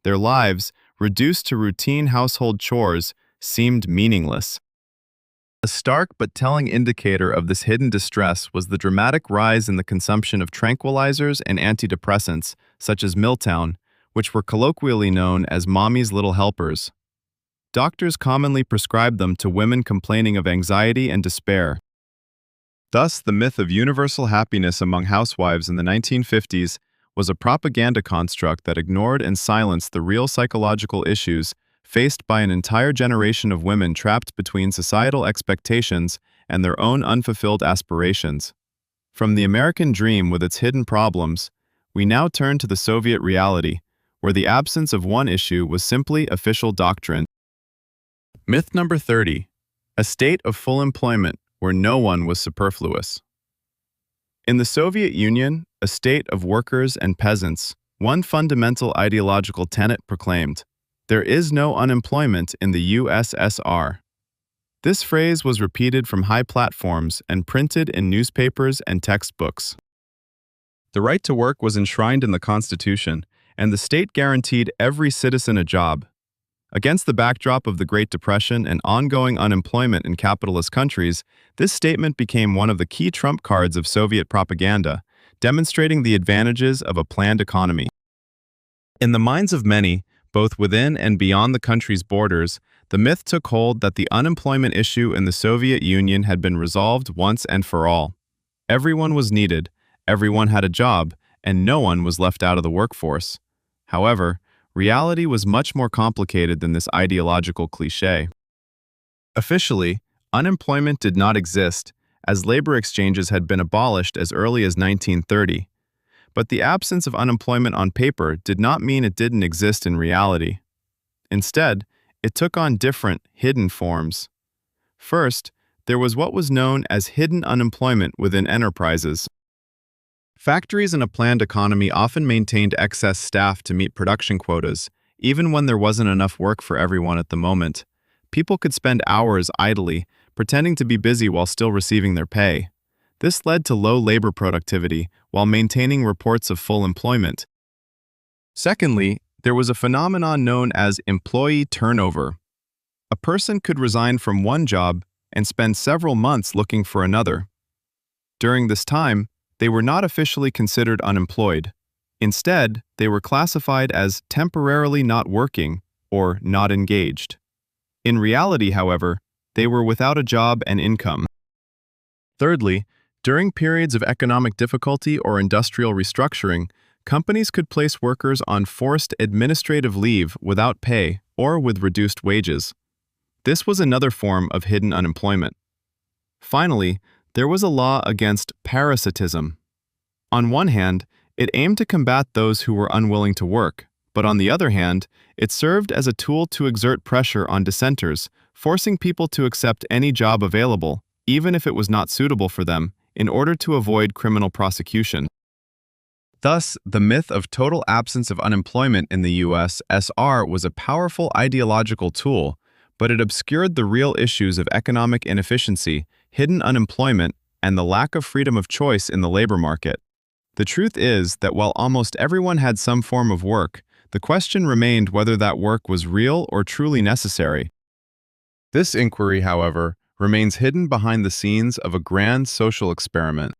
Their lives, reduced to routine household chores, seemed meaningless. A stark but telling indicator of this hidden distress was the dramatic rise in the consumption of tranquilizers and antidepressants, such as Milltown, which were colloquially known as Mommy's Little Helpers. Doctors commonly prescribed them to women complaining of anxiety and despair. Thus, the myth of universal happiness among housewives in the 1950s was a propaganda construct that ignored and silenced the real psychological issues faced by an entire generation of women trapped between societal expectations and their own unfulfilled aspirations. From the American dream with its hidden problems, we now turn to the Soviet reality, where the absence of one issue was simply official doctrine. Myth number 30. A state of full employment where no one was superfluous. In the Soviet Union, a state of workers and peasants, one fundamental ideological tenet proclaimed, "There is no unemployment in the USSR." This phrase was repeated from high platforms and printed in newspapers and textbooks. The right to work was enshrined in the Constitution, and the state guaranteed every citizen a job. Against the backdrop of the Great Depression and ongoing unemployment in capitalist countries, this statement became one of the key trump cards of Soviet propaganda, demonstrating the advantages of a planned economy. In the minds of many, both within and beyond the country's borders, The myth took hold that the unemployment issue in the Soviet Union had been resolved once and for all. Everyone was needed, everyone had a job, and no one was left out of the workforce. However, reality was much more complicated than this ideological cliché. Officially, unemployment did not exist, as labor exchanges had been abolished as early as 1930. But the absence of unemployment on paper did not mean it didn't exist in reality. Instead, it took on different, hidden forms. First, there was what was known as hidden unemployment within enterprises. Factories in a planned economy often maintained excess staff to meet production quotas, even when there wasn't enough work for everyone at the moment. People could spend hours idly, pretending to be busy while still receiving their pay. This led to low labor productivity while maintaining reports of full employment. Secondly, there was a phenomenon known as employee turnover. A person could resign from one job and spend several months looking for another. During this time, they were not officially considered unemployed. Instead, they were classified as temporarily not working or not engaged. In reality, however, they were without a job and income. Thirdly, during periods of economic difficulty or industrial restructuring, companies could place workers on forced administrative leave without pay or with reduced wages. This was another form of hidden unemployment. Finally, there was a law against parasitism. On one hand, it aimed to combat those who were unwilling to work, but on the other hand, it served as a tool to exert pressure on dissenters, forcing people to accept any job available, even if it was not suitable for them, in order to avoid criminal prosecution. Thus, the myth of total absence of unemployment in the USSR was a powerful ideological tool, but it obscured the real issues of economic inefficiency, hidden unemployment, and the lack of freedom of choice in the labor market. The truth is that while almost everyone had some form of work, the question remained whether that work was real or truly necessary. This inquiry, however, remains hidden behind the scenes of a grand social experiment.